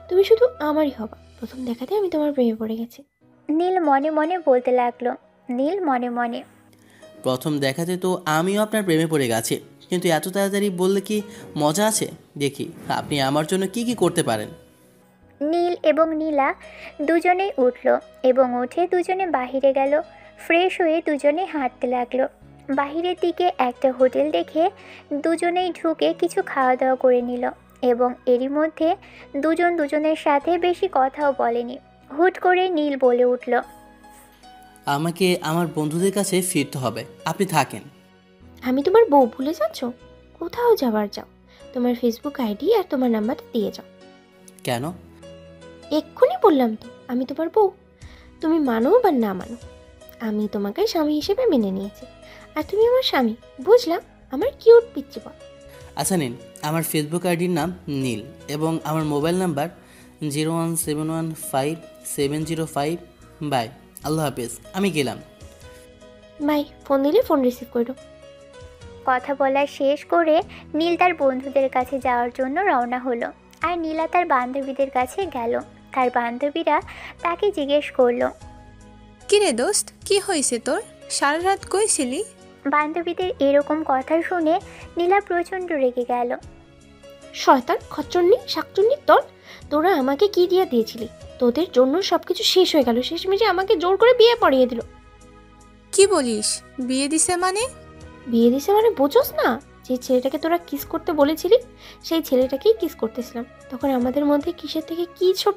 তুমি শুধু আমারই হবা। প্রথম দেখাতে আমি তোমার প্রেমে পড়ে গেছি। নীল মনে মনে বলতে লাগলো। নীল মনে মনে। প্রথম দেখাতে তো আমিও আপনার প্রেমে পড়ে গেছি, কিন্তু এত তাড়াতাড়ি বললে কি মজা আছে? দেখি আপনি আমার জন্য কি কি করতে পারেন। নীল এবং নীলা দুজনেই উঠল এবং উঠে দুজনে বাহিরে গেল। ফ্রেশ হয়ে দুজনে হাঁটতে লাগলো। বাহিরের দিকে একটা হোটেল দেখে দুজনেই ঢুকে কিছু খাওয়া দাওয়া করে নিল এবং এরই মধ্যে দুজন দুজনের সাথে বেশি কথাও বলেনি। হুট করে নীল বলে উঠল, আমাকে আমার বন্ধুদের কাছে ফিরতে হবে, আপনি থাকেন। আমি তোমার বউ ভুলে যাচ্ছ? কোথাও যাবার যাও, তোমার ফেসবুক আইডি আর তোমার নাম্বারটা দিয়ে যাও। কেন? এক্ষুনি বললাম তো আমি তোমার বউ। তুমি মানো বা না মানো, আমি তোমাকে স্বামী হিসেবে মেনে নিয়েছি, আর তুমি আমার স্বামী, বুঝলাম? আমার কিউট পিচ্চি বল। আচ্ছা নিন, আমার ফেসবুক আইডির নাম নীল এবং আমার মোবাইল নাম্বার 017157005। বাই, আল্লাহ হাফেজ, আমি গেলাম। বাই। ফোন দিলে ফোন রিসিভ করো। কথা বলা শেষ করে নীল তার বন্ধুদের কাছে যাওয়ার জন্য রওনা হলো আর নীলা তার বান্ধবীদের কাছে গেল। তার বান্ধবীরা তাকে জিজ্ঞেস করলো, কিরে দোস্ত, কি হয়েছে তোর? সারা রাত কইছিলি? বান্ধবীদের এরকম কথা শুনে নীলা প্রচণ্ড রেগে গেল। শয়তান, খচ্চন্নি, শাকচুন্নি তোর! তোরা আমাকে কি দিয়ে দিয়েছিলি? তোদের জন্য সবকিছু শেষ হয়ে গেল। শেষমেশে আমাকে জোর করে বিয়ে পড়িয়ে দিল। কি বলিস? বিয়ে দিছে মানে? বিয়ে দিছে মানে বোঝোস না? যে ছেলেটাকে তোরা কিস করতে বলেছিলি, সেই ছেলেটাকেই কিস করতেছিলাম। তখন আমাদের মধ্যে কিসের থেকে কি সব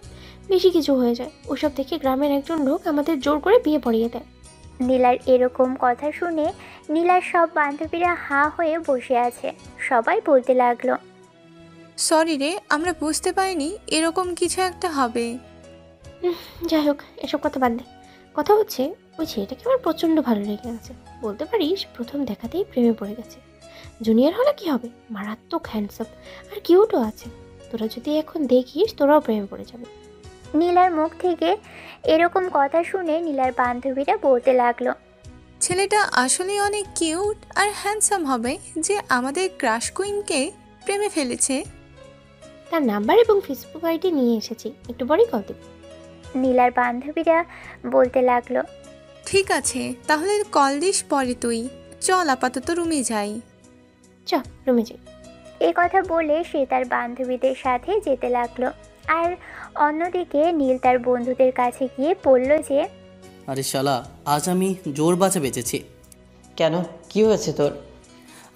বেশি কিছু হয়ে যায়। ওসব দেখে গ্রামের একজন লোক আমাদের জোর করে বিয়ে পড়িয়ে দেয়। নীলার এরকম কথা শুনে নীলার সব বান্ধবীরা হাঁ হয়ে বসে আছে। সবাই বলতে লাগলো, সরি রে, আমরা বুঝতে পারিনি এরকম কিছু একটা হবে। যাই হোক, এসব কথা বাদ দে। কথা হচ্ছে, ওই ছেলেটাকে আমার প্রচণ্ড ভালো লেগে গেছে। বলতে পারিস প্রথম দেখাতেই প্রেমে পড়ে গেছে। জুনিয়র হলে কি হবে, মারাত্মক হ্যান্ডসাম আর কিউটও আছে। তোরা যদি এখন দেখিস, তোরাও প্রেমে পড়ে যাবে। নীলার মুখ থেকে এরকম কথা শুনে নীলার বান্ধবীরা বলতে লাগলো, ছেলেটা আসলে অনেক কিউট আর হ্যান্ডসাম হবে যে আমাদের ক্রাশ কুইনকে প্রেমে ফেলেছে। তার নাম্বার এবং ফেসবুক আইডি নিয়ে এসেছি, একটু পরেই কল দেব। নীলার বান্ধবীরা বলতে লাগলো, ঠিক আছে, তাহলে কল দিস পরে তুই। চল আপাতত রুমে যাই। চ, রুমে যাই। এই কথা বলে সে তার বান্ধবীদের সাথে যেতে লাগলো। আর অন্যদিকে নীল তার বন্ধুদের কাছে গিয়ে বলল যে, আরে শালা, আজ আমি জোর বাঁচা বেঁচেছি। কেন, কি হয়েছে তোর?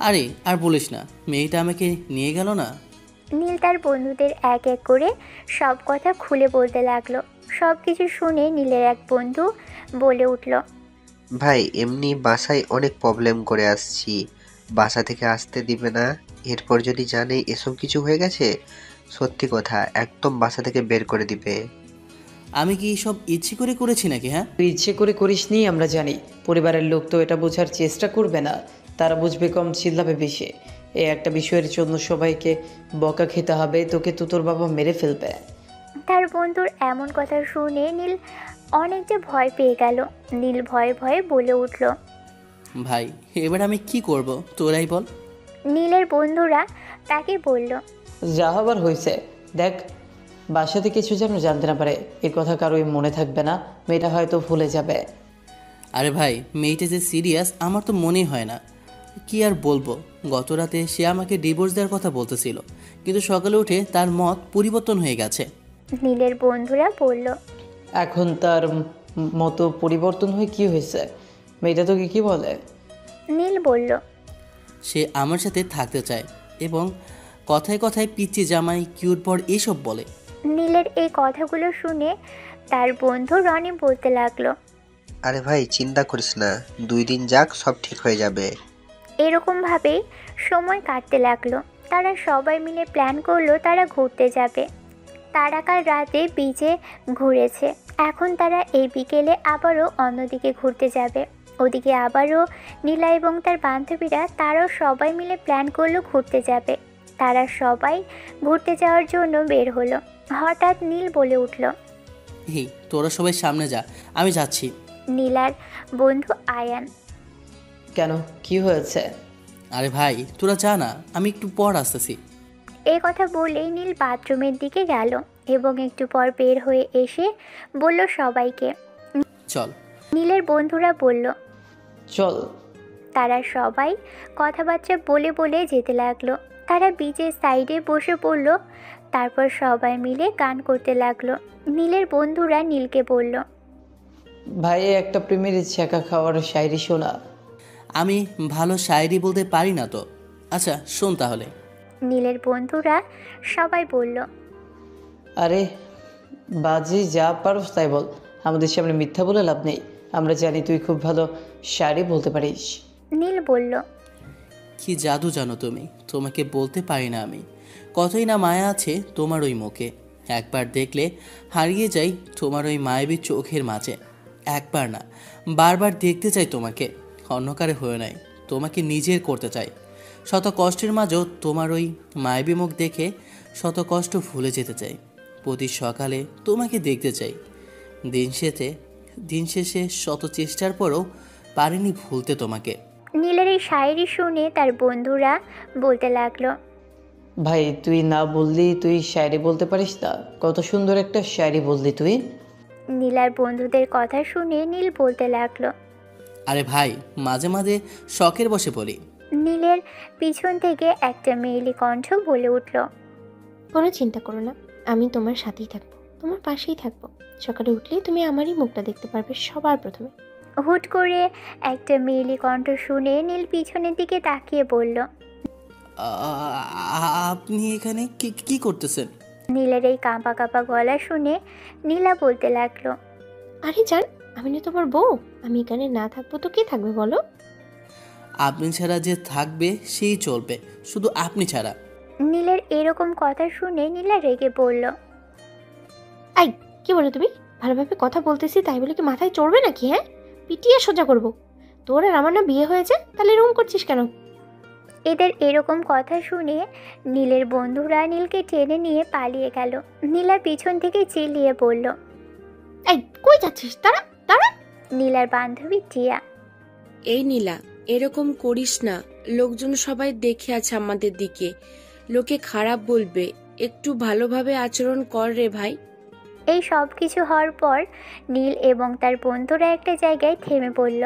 আরে আর বলিস না, মেয়েটা আমাকে নিয়ে গেল না। নীল তার বন্ধুদের এক এক করে সব কথা খুলে বলতে লাগলো। সব কিছু শুনে নীলের এক বন্ধু বলে উঠল, ভাই এমনি বাসায় অনেক প্রবলেম করে আসছি, বাসা থেকে আসতে দিবে না। এরপর যদি জানে এসব কিছু হয়ে গেছে, সত্যি কথা একদম বাসা থেকে বের করে দিবে। আমি কি সব ইচ্ছে করে করেছি নাকি? হ্যাঁ, তুই ইচ্ছে করে করিসনি আমরা জানি। পরিবারের লোক তো এটা বোঝার চেষ্টা করবে না, তারা বুঝবে কম, চিল্লাবে বেশি। এই একটা বিষয়ের জন্য সবাইকে বকা খেতে হবে, তোকে তো তোর বাবা মেরে ফেলবে। তার বন্ধুর এমন কথা শুনে নীল অনেকটা ভয় পেয়ে গেল। নীল ভয়ে ভয়ে বলে উঠল, ভাই এবার আমি কি করব তোরাই বল। নীলের বন্ধুরা তাকে বলল, যা হবার হয়েছে, দেখ বাসাতে কিছু যেন জানতে না পারে। এর কথা কারোই মনে থাকবে না, মেয়েটা হয়তো ভুলে যাবে। আরে ভাই, মেয়েটা যে সিরিয়াস আমার তো মনেই হয় না। কি আর বলবো, গত রাতে সে আমাকে ডিভোর্স দেওয়ার কথা বলতেছিল, কিন্তু সকালে উঠে তার মত পরিবর্তন হয়ে গেছে। নীলের বন্ধুরা বলল, এখন তার মতো পরিবর্তন হয়ে কি হয়েছে? মেয়েটা তোকে কি বলে? নীল বলল, সে আমার সাথে থাকতে চায় এবং কথায় কথায় পিচ্চি জামাই, কিউট বর এসব বলে। নীলের এই কথাগুলো শুনে তার বন্ধু রনি বলতে লাগলো, আরে ভাই চিন্তা করিস না, 2 দিন যাক সব ঠিক হয়ে যাবে। এরকমভাবেই সময় কাটতে লাগলো। তারা সবাই মিলে প্ল্যান করলো তারা ঘুরতে যাবে। তারা কাল রাতে বিচে ঘুরেছে, এখন তারা এই বিকেলে আবারও অন্যদিকে ঘুরতে যাবে। ওদিকে আবারও নীলা এবং তার বান্ধবীরা তারাও সবাই মিলে প্ল্যান করলো ঘুরতে যাবে। তারা সবাই ঘুরতে যাওয়ার জন্য বের হলো। হঠাৎ নীল বলে উঠল, এই তোরা সবাই সামনে যা, আমি যাচ্ছি। নীলার বন্ধু আয়ান। কেন, কি হয়েছে? আরে ভাই তোরা যা না, আমি একটু পর আসতেছি। এই কথা বলেই নীল বাথরুমের দিকে গেল এবং একটু পর বের হয়ে এসে বলল সবাইকে। চল। নীলের বন্ধুরা বলল। চল। তারা সবাই কথাবার্তা বলে বলে যেতে লাগলো। তারা বিচের সাইডে বসে পড়ল। তারপর সবাই মিলে গান করতে লাগলো। নীলের বন্ধুরা নীলকে বলল। ভাই একটা প্রেমের ছ্যাঁকা খাওয়ার শায়রি শোনা। আমি ভালো শায়েরি বলতে পারি না তো। আচ্ছা শোন তাহলে। নীলের বন্ধুরা সবাই বলল। আরে বাজি যা পারোস তাই বল, আমাদের সামনে মিথ্যা বলে লাভ নেই। আমরা জানি তুই খুব ভালো শায়রি বলতে পারিস। নীল বলল। কি জাদু জানো তুমি, তোমাকে বলতে পারি না আমি। কতই না মায়া আছে তোমার ওই মুখে, একবার দেখলে হারিয়ে যাই তোমার ওই মায়াবী চোখের মাঝে। একবার না বারবার দেখতে চাই তোমাকে, অন্যকারে হয়ে নাই, তোমাকে নিজের করতে চাই। শত কষ্টের মাঝেও তোমার ওই মায়াবী মুখ দেখে শত কষ্ট ভুলে যেতে চাই। প্রতি সকালে তোমাকে দেখতে চাই। দিন শেষে শত চেষ্টার পরও পারিনি ভুলতে তোমাকে। নীলের এই শায়েরি শুনে তার বন্ধুরা বলতে লাগলো। ভাই তুই না বললি তুই শায়রি বলতে পারিস না, কত সুন্দর একটা শায়রি বললি তুই। নীলার বন্ধুদের কথা শুনে নীল বলতে লাগলো। আরে ভাই মাঝে মাঝে শখের বসে বলি। নীলের পিছন থেকে একটা মেয়েলি কণ্ঠ বলে উঠল। কোনো চিন্তা করো না, আমি তোমার সাথেই থাকবো, তোমার পাশেই থাকবো। সকালে উঠলেই তুমি আমারই মুখটা দেখতে পারবে সবার প্রথমে। হুট করে একটা মেয়েলি কণ্ঠ শুনে নীল পিছনের দিকে তাকিয়ে বলল। আপনি এখানে কি করতেছেন? নীলের এই কাঁপা কাঁপা গলা শুনে নীলা বলতে লাগলো। আরে জান, আমি না তোমার বউ, আমি এখানে না থাকবো তো কে থাকবে বলো? আপনি ছাড়া যে থাকবে সেই চলবে, শুধু আপনি ছাড়া। নীলের এরকম কথা শুনে নীলা রেগে বলল। আই কি বলো তুমি? ভালোভাবে কথা বলতেছি তাই বলে কি মাথায় চড়বে নাকি? হ্যাঁ, পিটিয়ে সোজা করবো। তোর আর আমার না বিয়ে হয়েছে, তাহলে এরকম করছিস কেন? এদের এরকম কথা শুনে নীলের বন্ধুরা নীলকে টেনে নিয়ে পালিয়ে গেল। নীলা পিছন থেকে চিল্লিয়ে বলল। এই কই যাচ্ছিস? তারা তারা। নীলার বান্ধবী টিয়া। এই নীলা, এরকম করিস না, লোকজন সবাই দেখে আছে আমাদের দিকে, লোকে খারাপ বলবে, একটু ভালোভাবে আচরণ কর রে ভাই। এই সব কিছু হওয়ার পর নীল এবং তার বন্ধুরা একটা জায়গায় থেমে পড়ল।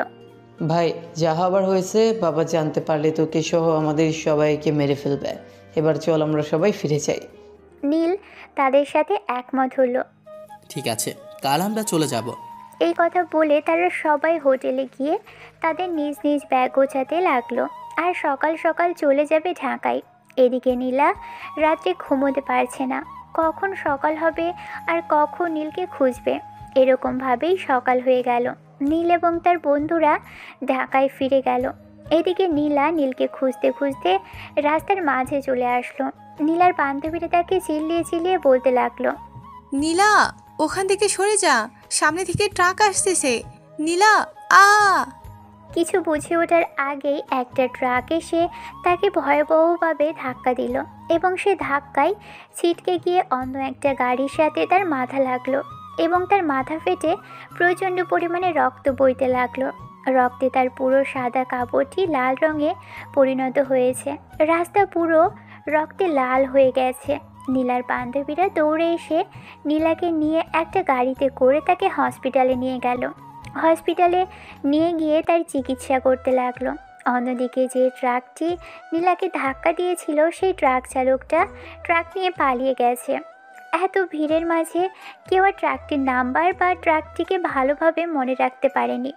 ভাই যা হবার হয়েছে, বাবা জানতে পারলে তোকে সহ আমাদের সবাইকে মেরে ফেলবে। এবার চল আমরা সবাই ফিরে যাই। নীল তাদের সাথে একমত হলো। ঠিক আছে, কাল আমরা চলে যাব। এই কথা বলে তারা সবাই হোটেলে গিয়ে তাদের নিজ নিজ ব্যাগ গোছাতে লাগলো আর সকাল সকাল চলে যাবে ঢাকায়। এদিকে নীলা রাত্রে ঘুমোতে পারছে না, কখন সকাল হবে আর কখন নীলকে খুঁজবে। এরকমভাবেই সকাল হয়ে গেল। নীল এবং তার বন্ধুরা ঢাকায় ফিরে গেল। এদিকে নীলা নীলকে খুঁজতে খুঁজতে রাস্তার মাঝে চলে আসলো। নীলার বান্ধবীরা তাকে চিল্লিয়ে চিল্লিয়ে বলতে লাগলো। নীলা, ওখান থেকে সরে যা, সামনে থেকে ট্রাক আসতেছে। নীলা আ। কিছু বুঝে ওঠার আগেই একটা ট্রাক এসে তাকে ভয়াবহভাবে ধাক্কা দিল এবং সে ধাক্কায় ছিটকে গিয়ে অন্য একটা গাড়ির সাথে তার মাথা লাগলো এবং তার মাথা ফেটে প্রচণ্ড পরিমাণে রক্ত বইতে লাগলো। রক্তে তার পুরো সাদা কাপড়টি লাল রঙে পরিণত হয়েছে। রাস্তা পুরো রক্তে লাল হয়ে গেছে। নীলার বান্ধবীরা দৌড়ে এসে নীলাকে নিয়ে একটা গাড়িতে করে তাকে হসপিটালে নিয়ে গেল। হসপিটালে নিয়ে গিয়ে তার চিকিৎসা করতে লাগলো। অন্যদিকে যে ট্রাকটি নীলাকে ধাক্কা দিয়েছিল সেই ট্রাক চালকটা ট্রাক নিয়ে পালিয়ে গেছে। এত ভিড়ের মাঝে কেউ আর ট্রাকটির নাম্বার বা ট্রাকটিকে ভালোভাবে মনে রাখতে পারেনি।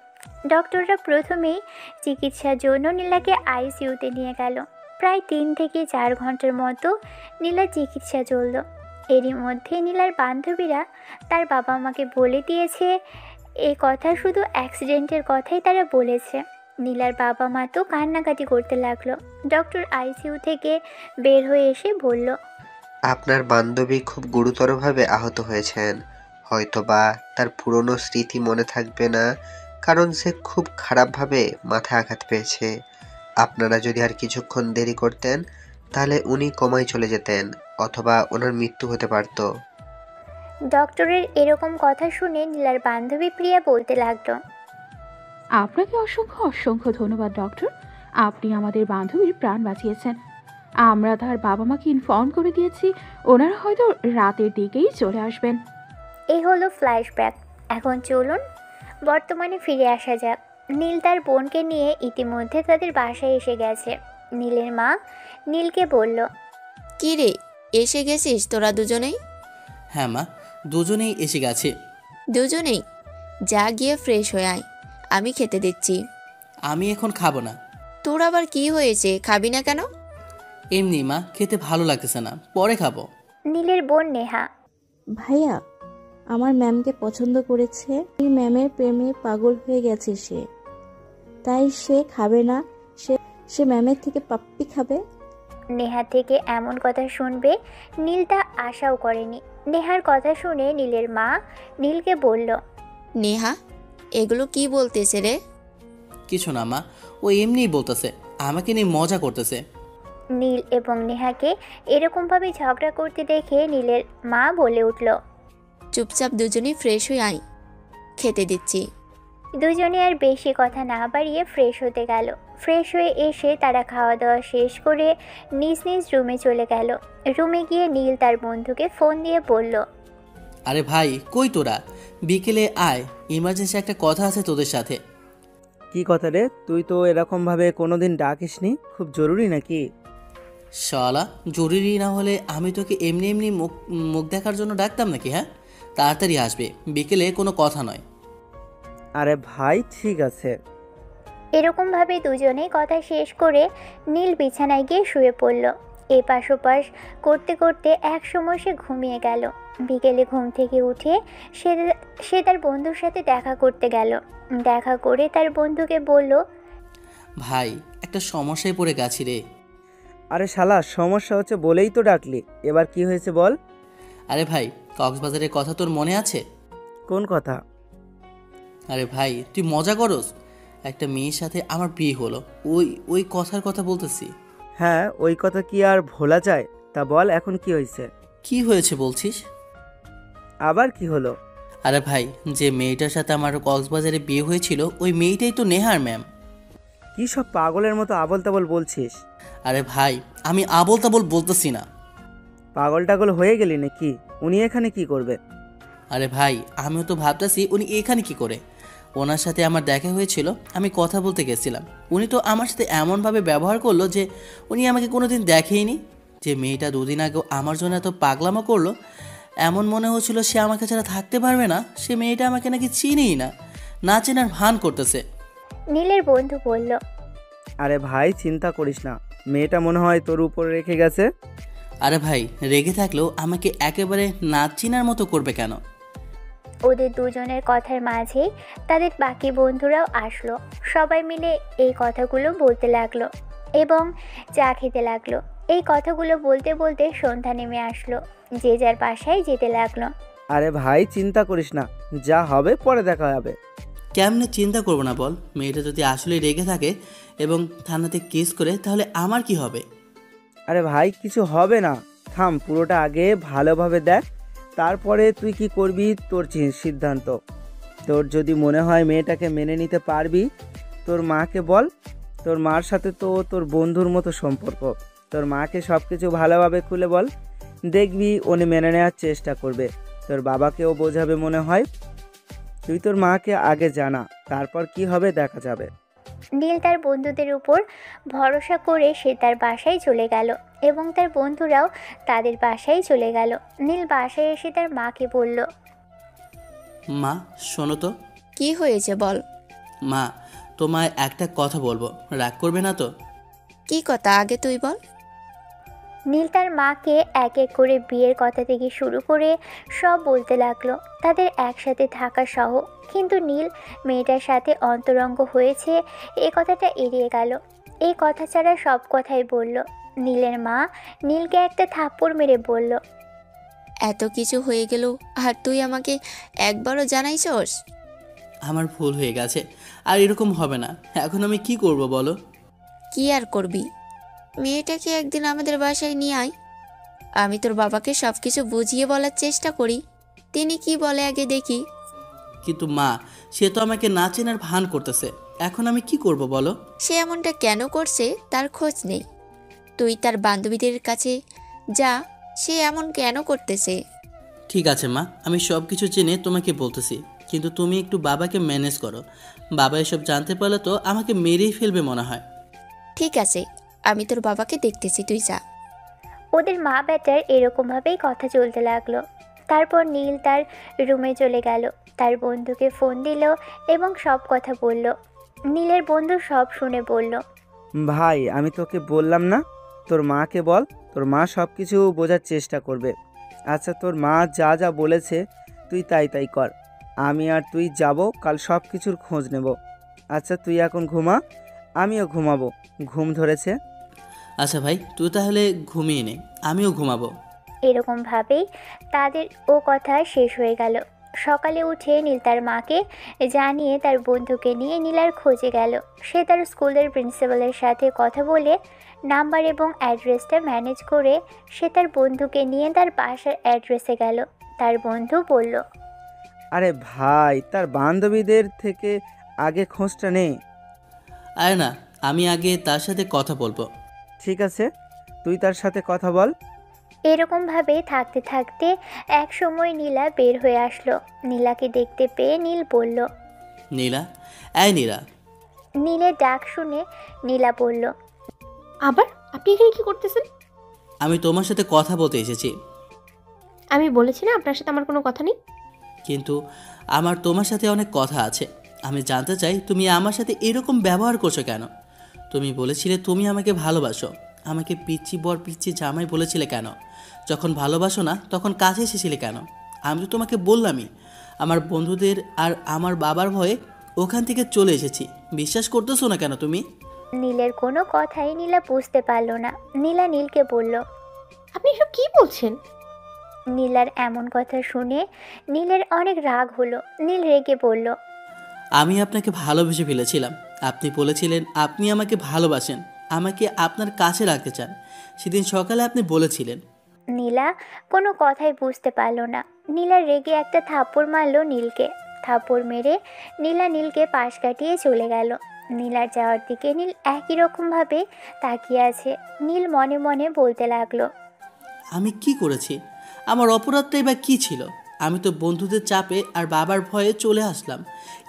ডক্টররা প্রথমেই চিকিৎসার জন্য নীলাকে আইসিইউতে নিয়ে গেল। প্রায় 3 থেকে 4 ঘন্টার মতো নীলার চিকিৎসা চলল। এরই মধ্যে নীলার বান্ধবীরা তার বাবা মাকে বলে দিয়েছে। এই কথা শুধু অ্যাক্সিডেন্টের কথাই তারা বলেছে। নীলার বাবা মা তো কান্নাকাটি করতে লাগলো। ডক্টর আইসিইউ থেকে বের হয়ে এসে বলল, আপনার বান্ধবী খুব গুরুতরভাবে আহত হয়েছেন। হয়তোবা তার পুরনো স্মৃতি মনে থাকবে না, কারণ সে খুব খারাপভাবে মাথায় আঘাত পেয়েছে। আপনারা যদি আর কিছুক্ষণ দেরি করতেন তাহলে উনি কোমায় চলে যেতেন, অথবা ওনার মৃত্যু হতে পারত। ডক্টরের এরকম কথা শুনে নীলার বান্ধবী প্রিয়া বলতে লাগলো, আপনাকে অসংখ্য অসংখ্য ধন্যবাদ ডক্টর। আপনি আমাদের বান্ধবীর প্রাণ বাঁচিয়েছেন। আমরা তার বাবা মাকে ইনফর্ম করে দিয়েছি, ওনারা হয়তো রাতের দিকেই চলে আসবেন। এই হলো ফ্ল্যাশব্যাক। এখন চলুন বর্তমানে ফিরে আসা যাক। নীল তার বোনকে নিয়ে ইতিমধ্যে তাদের বাসায় এসে গেছে। নীলের মা নীলকে বলল, কি রে, এসে গেছিস তোরা দুজনেই? হ্যাঁ মা, দুজনেই এসে গেছে। দুজনেই? যা গিয়ে ফ্রেশ হয়ে আয়, আমি খেতে দিচ্ছি। আমি এখন খাবো না। তোর আবার কি হয়েছে, খাবি না কেন? এমনি মা, খেতে ভালো লাগতেছে না, পরে খাবো। নীলের বোন নেহা, ভাইয়া আমার ম্যামকে পছন্দ করেছে, এই ম্যামের প্রেমে পাগল হয়ে গেছে সে, তাই সে খাবে না, সে ম্যামের থেকে পাপ্পি খাবে। নেহা থেকে এমন কথা শুনবে নীল তা আশাও করেনি। নেহার কথা শুনে নীলের মা নীলকে বলল, নেহা, এগুলো কি বলতেছে রে? কিছু না মা, ও এমনিই বলতেছে, আমাকে নিয়ে মজা করতেছে। নীল এবং নেহাকে এরকমভাবে ঝগড়া করতে দেখে নীলের মা বলে উঠল, চুপচাপ দুজনেই ফ্রেশ হয়ে আয়, খেতে দিচ্ছি। দুজনে আর বেশি কথা না বাড়িয়ে ফ্রেশ হতে গেল। ফ্রেশ হয়ে এসে তারা খাওয়া দাওয়া শেষ করে নিজ নিজ রুমে চলে গেল। রুমে গিয়ে নীল তার বন্ধুকে ফোন দিয়ে বলল, আরে ভাই, কই তোরা? বিকেলে আয়, ইমার্জেন্সি একটা কথা আছে তোদের সাথে। কি কথা রে? তুই তো এরকমভাবে কোনোদিন ডাকিসনি, খুব জরুরি নাকি? শালা, জরুরি না হলে আমি তোকে এমনি এমনি মুখ মুখ দেখার জন্য ডাকতাম নাকি? হ্যাঁ, তাড়াতাড়ি আসবে, বিকেলে কোনো কথা নয়। আরে ভাই ঠিক আছে। এরকমভাবে দুজনেই কথা শেষ করে নীল বিছানায় গিয়ে শুয়ে পড়ল। এপাশ ওপাশ করতে করতে এক সময় সে ঘুমিয়ে গেল। বিকেলে ঘুম থেকে উঠে সে তার বন্ধুর সাথে দেখা করতে গেল। দেখা করে তার বন্ধুকে বলল, ভাই, একটা সমস্যায় পড়ে গেছি রে। আরে শালা, সমস্যা হচ্ছে বলেই তো ডাকলি, এবার কি হয়েছে বল। আরে ভাই, কক্সবাজারের কথা তোর মনে আছে? কোন কথা? আরে ভাই, তুই মজা করস? একটা মেয়ের সাথে আমার বিয়ে হলো, ওই কথার কথা বলতেছি। হ্যাঁ, ওই কথা কি আর ভোলা যায়? তা বল, এখন কি হয়েছে? কি হয়েছে বলছিস? আবার কি হলো? আরে ভাই, যে মেয়েটার সাথে আমার কক্সবাজারে বিয়ে হয়েছিল, ওই মেয়েটাই তো নেহার ম্যাম। কি সব পাগলের মতো আবল তাবল বলছিস? আরে ভাই, আমি আবল তাবল বলতেছি না। পাগল টাগল হয়ে গেলি নাকি? উনি এখানে কি করবে? আরে ভাই, আমিও তো ভাবতেছি উনি এখানে কি করে। ওনার সাথে আমার দেখা হয়েছিল, আমি কথা বলতে গেছিলাম। উনি তো আমার সাথে এমনভাবে ব্যবহার করলো যে উনি আমাকে কোনোদিন দেখেইনি। যে মেয়েটা দুদিন আগেও আমার জন্য এত পাগলামো করলো, এমন মনে হচ্ছিল সে আমাকে ছাড়া থাকতে পারবে না। সে মেয়েটা আমাকে নাকি চিনিই না, না চেনার ভান করতেছে। নীলের বন্ধু বলল, আরে ভাই চিন্তা করিস না, মেয়েটা মনে হয় তোর উপর রেখে গেছে। আরে ভাই, রেগে থাকলেও আমাকে একেবারে না চেনার মতো করবে কেন? ওদের দুজনের কথার মাঝেই তাদের বাকি বন্ধুরাও আসলো। সবাই মিলে এই কথাগুলো বলতে লাগলো এবং চা খেতে লাগলো। এই কথাগুলো বলতে বলতে সন্ধ্যা নেমে আসলো। যে যার বাসায় যেতে লাগলো। আরে ভাই চিন্তা করিস না, যা হবে পরে দেখা যাবে। কেমনে চিন্তা করবো না বল? মেয়েটা যদি আসলে রেগে থাকে এবং থানাতে কেস করে, তাহলে আমার কি হবে? আরে ভাই কিছু হবে না, থাম, পুরোটা আগে ভালোভাবে দেখ, তারপরে তুই কি করবি তোর সিদ্ধান্ত। তোর যদি মনে হয় মেয়েটাকে মেনে নিতে পারবি, তোর মাকে বল। তোর মার সাথে তো তোর বন্ধুর মতো সম্পর্ক, তোর মাকে সব কিছু ভালোভাবে খুলে বল, দেখবি উনি মেনে নেওয়ার চেষ্টা করবে। তোর বাবাকেও বোঝাবে মনে হয়। তুই তোর মাকে আগে জানা, তারপর কি হবে দেখা যাবে। নীল তার বন্ধুদের উপর ভরসা করে সে তার বাসায় চলে গেল এবং তার বন্ধুরাও তাদের বাসায় চলে গেল। নীল বাসায় এসে তার মাকে বলল, মা শোনো তো। কি হয়েছে বল। মা, তোমায় একটা কথা বলবো, রাগ করবে না তো? কি কথা, আগে তুই বল। নীল তার মাকে এক এক করে বিয়ের কথা থেকে শুরু করে সব বলতে লাগলো, তাদের একসাথে থাকা সহ। কিন্তু নীল মেয়েটার সাথে অন্তরঙ্গ হয়েছে এ কথাটা এড়িয়ে গেল। এই কথা ছাড়া সব কথাই বলল। নীলের মা নীলকে একটা থাপ্পড় মেরে বলল, এত কিছু হয়ে গেল আর তুই আমাকে একবারও জানাইছস? আমার ভুল হয়ে গেছে, আর এরকম হবে না। এখন আমি কি করব বলো? কি আর করবি, মেয়েটাকে একদিন আমাদের বাসায় নিয়ে আয়। আমি তোর বাবাকে সব কিছু বুঝিয়ে বলার চেষ্টা করি, তিনি কি বলে আগে দেখি। কিন্তু মা, সে তো আমাকে না চেনার ভান করতেছে। এখন আমি কি করব বলো? সে এমনটা কেন করছে তার খোঁজ নেই। তুই তার বান্ধবীদের কাছে যা, সে এমন কেন করতেছে। ঠিক আছে মা, আমি সব কিছু জেনে তোমাকে বলতেছি, কিন্তু তুমি একটু বাবাকে ম্যানেজ করো। বাবা এসব জানতে পারলে তো আমাকে মেরেই ফেলবে মনে হয়। ঠিক আছে, আমি তোর বাবাকে দেখতেছি, তুই যা। ওদের মা বেটার এরকমভাবেই কথা চলতে লাগলো। তারপর নীল তার রুমে চলে গেল, তার বন্ধুকে ফোন দিল এবং সব কথা বলল। নীলের বন্ধু সব শুনে বলল, ভাই আমি তোকে বললাম না, তোর মাকে বল, তোর মা সব কিছু বোঝার চেষ্টা করবে। আচ্ছা তোর মা যা যা বলেছে তুই তাই তাই কর। আমি আর তুই যাব, কাল সব কিছুর খোঁজ নেব। আচ্ছা তুই এখন ঘুমা, আমিও ঘুমাবো, ঘুম ধরেছে। আচ্ছা ভাই, তুই তাহলে ঘুমিয়ে নে, আমিও ঘুমাবো। এরকমভাবেই তাদের ও কথা শেষ হয়ে গেল। সকালে উঠে নীল তার মাকে জানিয়ে তার বন্ধুকে নিয়ে নীলার খোঁজে গেল। সে তার স্কুলের প্রিন্সিপালের সাথে কথা বলে নাম্বার এবং অ্যাড্রেসটা ম্যানেজ করে সে তার বন্ধুকে নিয়ে তার বাসার অ্যাড্রেসে গেল। তার বন্ধু বলল, আরে ভাই তার বান্ধবীদের থেকে আগে খোঁজটা নেই। আরে না, আমি আগে তার সাথে কথা বলবো। ঠিক আছে, তুই তার সাথে কথা বল। এরকমভাবে থাকতে থাকতে এক সময় নীলা বের হয়ে আসলো। নীলাকে দেখতে পেয়ে নীল বলল, নীলা, এই নীলা। নীলের ডাক শুনে নীলা বলল, আবার আপনি এখানে কি করতেছেন? আমি তোমার সাথে কথা বলতে এসেছি। আমি বলেছি না আপনার সাথে আমার কোনো কথা নেই। কিন্তু আমার তোমার সাথে অনেক কথা আছে। আমি জানতে চাই তুমি আমার সাথে এরকম ব্যবহার করছো কেন? তুমি বলেছিলে তুমি আমাকে ভালোবাসো, আমাকে পিচ্ছি বর পিচ্ছি জামাই বলেছিলে কেন? যখন ভালোবাসো না তখন কাছে এসেছিলে কেন? আমি তো তোমাকে বললামই, আমার বন্ধুদের আর আমার বাবার ভয়ে ওখান থেকে চলে এসেছি। বিশ্বাস করতেছো না কেন তুমি? নীলের কোনো কথাই নীলা বুঝতে পারল না। নীলা নীলকে বলল, আপনি এসব কি বলছেন? নীলার এমন কথা শুনে নীলের অনেক রাগ হলো। নীল রেগে বলল, আমি আপনাকে ভালোবেসে ফেলেছিলাম। আপনি বলেছিলেন আপনি আমাকে ভালোবাসেন, আমাকে আপনার কাছে রাখতে চান। সেদিন সকালে আপনি বলেছিলেন। নীলা কোনো কথাই বুঝতে পারল না। নীলা রেগে একটা থাপ্পড় মারল নীলকে। থাপ্পড় মেরে নীলা নীলকে পাশ কাটিয়ে চলে গেল। নীলার যাওয়ার দিকে নীল একই রকমভাবে তাকিয়ে আছে। নীল মনে মনে বলতে লাগলো, আমি কি করেছি? আমার অপরাধটাই বা কী ছিল? আমি তো বন্ধুদের চাপে আর বাবার ভয়ে চলে আসলাম।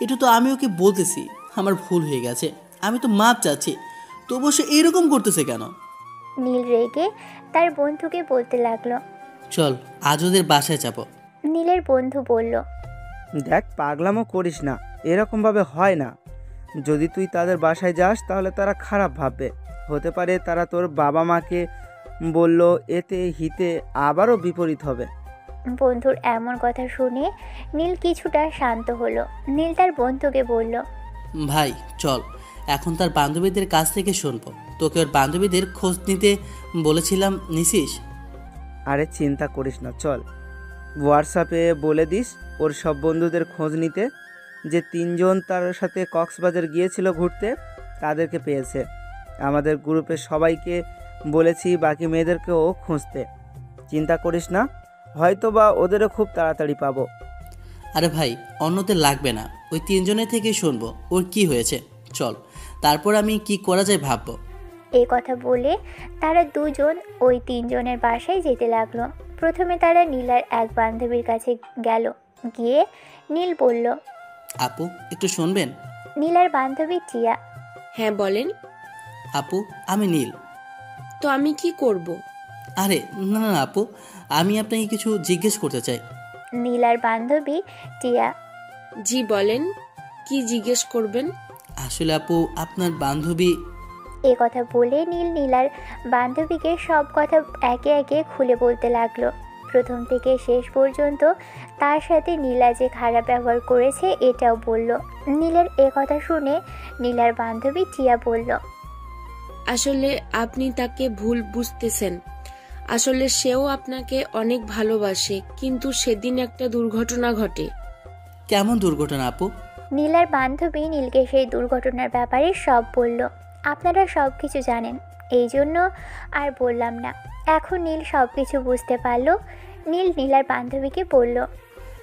এটা তো আমি ওকে বলতেছি আমার ভুল হয়ে গেছে, আমি তো মাপ চাচ্ছি, তবুও সে এরকম করতেছে কেন? নীল রেগে তার বন্ধুকে বলতে লাগলো, চল আজ ওদের বাসায় যাব। নীলের বন্ধু বলল, দেখ পাগলামো করিস না, এরকমভাবে হয় না। যদি তুই তাদের বাসায় যাস তাহলে তারা খারাপ ভাববে। হতে পারে তারা তোর বাবা মাকে বলল, এতে হিতে আবারও বিপরীত হবে। বন্ধুর এমন কথা শুনে নীল কিছুটা শান্ত হলো। নীল তার বন্ধুকে বলল, ভাই চল, এখন তার বান্ধবীদের কাছ থেকে শুনবো। তোকে ওর বান্ধবীদের খোঁজ নিতে বলেছিলাম, নিছিস? আরে চিন্তা করিস না, চল হোয়াটসঅ্যাপে বলে দিস ওর সব বন্ধুদের খোঁজ নিতে। যে 3 জন তার সাথে কক্সবাজার গিয়েছিল ঘুরতে, তাদেরকে পেয়েছে। আমাদের গ্রুপে সবাইকে বলেছি বাকি মেয়েদেরকেও খুঁজতে। চিন্তা করিস না, হয়তো বা ওদেরও খুব তাড়াতাড়ি পাবো। আরে ভাই অন্যদের লাগবে না, ওই 3 জনের থেকেই শুনবো ওর কি হয়েছে। চল, তারপর আমি কি করা যায় ভাববো। এই কথা বলে তারা দুজন ওই 3 জনের বাসায় যেতে লাগলো। প্রথমে তারা নীলার এক বান্ধবীর কাছে গেল। গিয়ে নীল বলল, আপু একটু শুনবেন? নীলার বান্ধবী টিয়া। হ্যাঁ বলেন। আপু আমি নীল। তো আমি কি করব? আরে না না না আপু, আমি আপনাকে কিছু জিজ্ঞেস করতে চাই। নীলার বান্ধবী টিয়া। জি বলেন, কি জিজ্ঞেস করবেন? আসলে আপু আপনার বান্ধবী। এ কথা বলে নীল নীলার বান্ধবীকে সব কথা একে একে খুলে বলতে লাগলো। প্রথম থেকে শেষ পর্যন্ত তার সাথে নীলা যে খারাপ ব্যবহার করেছে এটাও বলল। নীলের এ কথা শুনে নীলার বান্ধবী টিয়া বলল, আসলে আপনি তাকে ভুল বুঝতেছেন। আসলে সেও আপনাকে অনেক ভালোবাসে, কিন্তু সেদিন একটা দুর্ঘটনা ঘটে। কেমন দুর্ঘটনা আপু? নীলার বান্ধবী নীলকে সেই দুর্ঘটনার ব্যাপারে সব বলল। আপনারা সব কিছু জানেন, এই জন্য আর বললাম না। এখন নীল সব কিছু বুঝতে পারল। নীল নীলার বান্ধবীকে বলল,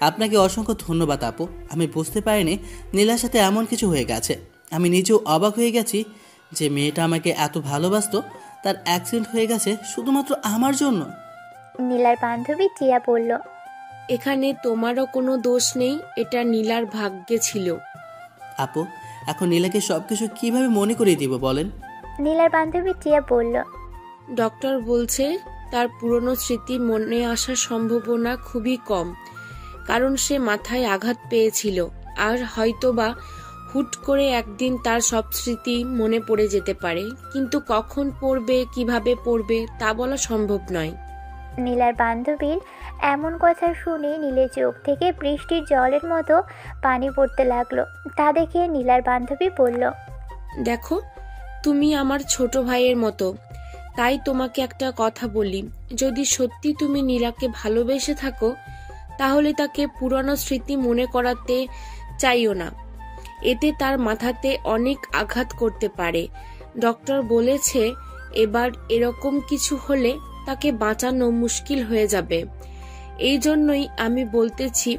আপনাকে অসংখ্য ধন্যবাদ আপু। আমি বুঝতে পারিনি নীলার সাথে এমন কিছু হয়ে গেছে। আমি নিজেও অবাক হয়ে গেছি যে মেয়েটা আমাকে এত ভালোবাসতো, তার অ্যাক্সিডেন্ট হয়ে গেছে শুধুমাত্র আমার জন্য। নীলার বান্ধবী টিয়া বলল, এখানে তোমারও কোনো দোষ নেই, এটা নীলার ভাগ্যে ছিল। আপু, এখন নীলাকে সব কিছু কীভাবে মনে করিয়ে দিব বলেন? নীলার বান্ধবী টিয়া বলল, ডক্টর বলছে তার পুরনো স্মৃতি মনে আসার সম্ভাবনা খুবই কম, কারণ সে মাথায় আঘাত পেয়েছিল। আর হয়তোবা হুট করে একদিন তার সব স্মৃতি মনে পড়ে যেতে পারে, কিন্তু কখন পড়বে, কিভাবে পড়বে তা বলা সম্ভব নয়। নীলার বান্ধবীর এমন কথা শুনে নীলের চোখ থেকে বৃষ্টির জলের মতো পানি পড়তে লাগলো। তা দেখে নীলার বান্ধবী বলল, দেখো, তুমি আমার ছোট ভাইয়ের মতো, তাই তোমাকে একটা কথা বলি, যদি সত্যি তুমি নীলাকে ভালোবেসে থাকো তাহলে তাকে পুরনো স্মৃতি মনে করাতে চাইও না। এতে তার মাথাতে অনেক আঘাত করতে পারে। ডক্টর বলেছে এবার এরকম কিছু হলে তাকে বাঁচানো মুশকিল হয়ে যাবে। এই জন্যই আমি বলতেছি,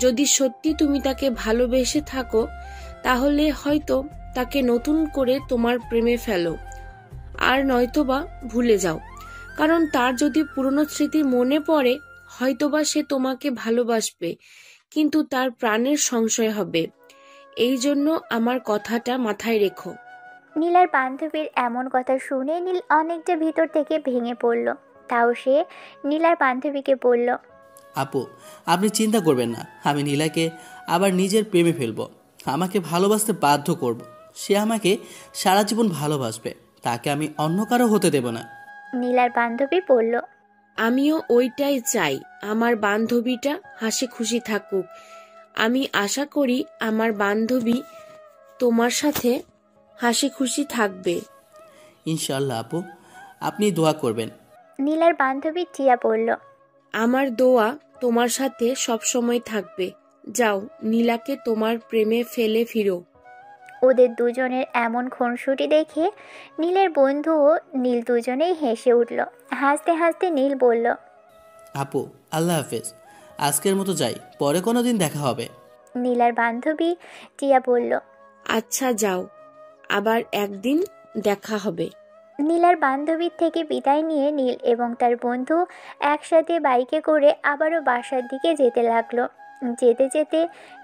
যদি সত্যি তুমি তাকে ভালোবেসে থাকো তাহলে হয়তো তাকে নতুন করে তোমার প্রেমে ফেলো, আর নয়তোবা ভুলে যাও। কারণ তার যদি পুরনো স্মৃতি মনে পড়ে হয়তোবা সে তোমাকে ভালোবাসবে, কিন্তু তার প্রাণের সংশয় হবে। এই জন্য আমার কথাটা মাথায় রেখো। নীলার বান্ধবীর এমন কথা শুনে নীল অনেকটা ভিতর থেকে ভেঙে পড়ল। তাও সে নীলার বান্ধবীকে বলল, আপু, আপনি চিন্তা করবেন না, আমি নীলাকে আবার নিজের প্রেমে ফেলবো। আমাকে ভালোবাসতে বাধ্য করব। সে আমাকে সারা জীবন ভালোবাসবে, তাকে আমি অন্য কারো হতে দেব না। নীলার বান্ধবী বলল, আমিও ওইটাই চাই, আমার বান্ধবীটা হাসি খুশি থাকুক। আমি আশা করি আমার বান্ধবী তোমার সাথে হাসি খুশি থাকবে। ইনশাআল্লাহ আপু, আপনি দোয়া করবেন। নীলার বান্ধবী টিয়া বলল, আমার দোয়া তোমার সাথে সবসময় থাকবে। যাও, নীলাকে তোমার প্রেমে ফেলে ফিরো। ওদের দুজনের এমন খুনসুটি দেখে নীলের বন্ধু ও নীল দুজনেই হেসে উঠল। হাসতে হাসতে নীল বলল, আপু, আল্লাহ হাফেজ, আজকের মতো যাই, পরে কোনো দিন দেখা হবে। নীলার বান্ধবী টিয়া বলল, আচ্ছা যাও, আবার একদিন দেখা হবে। নীলার বান্ধবীর থেকে বিদায় নিয়ে নীল এবং তার বন্ধু একসাথে বাইকে করে আবারও বাসার দিকে যেতে লাগলো। যেতে যেতে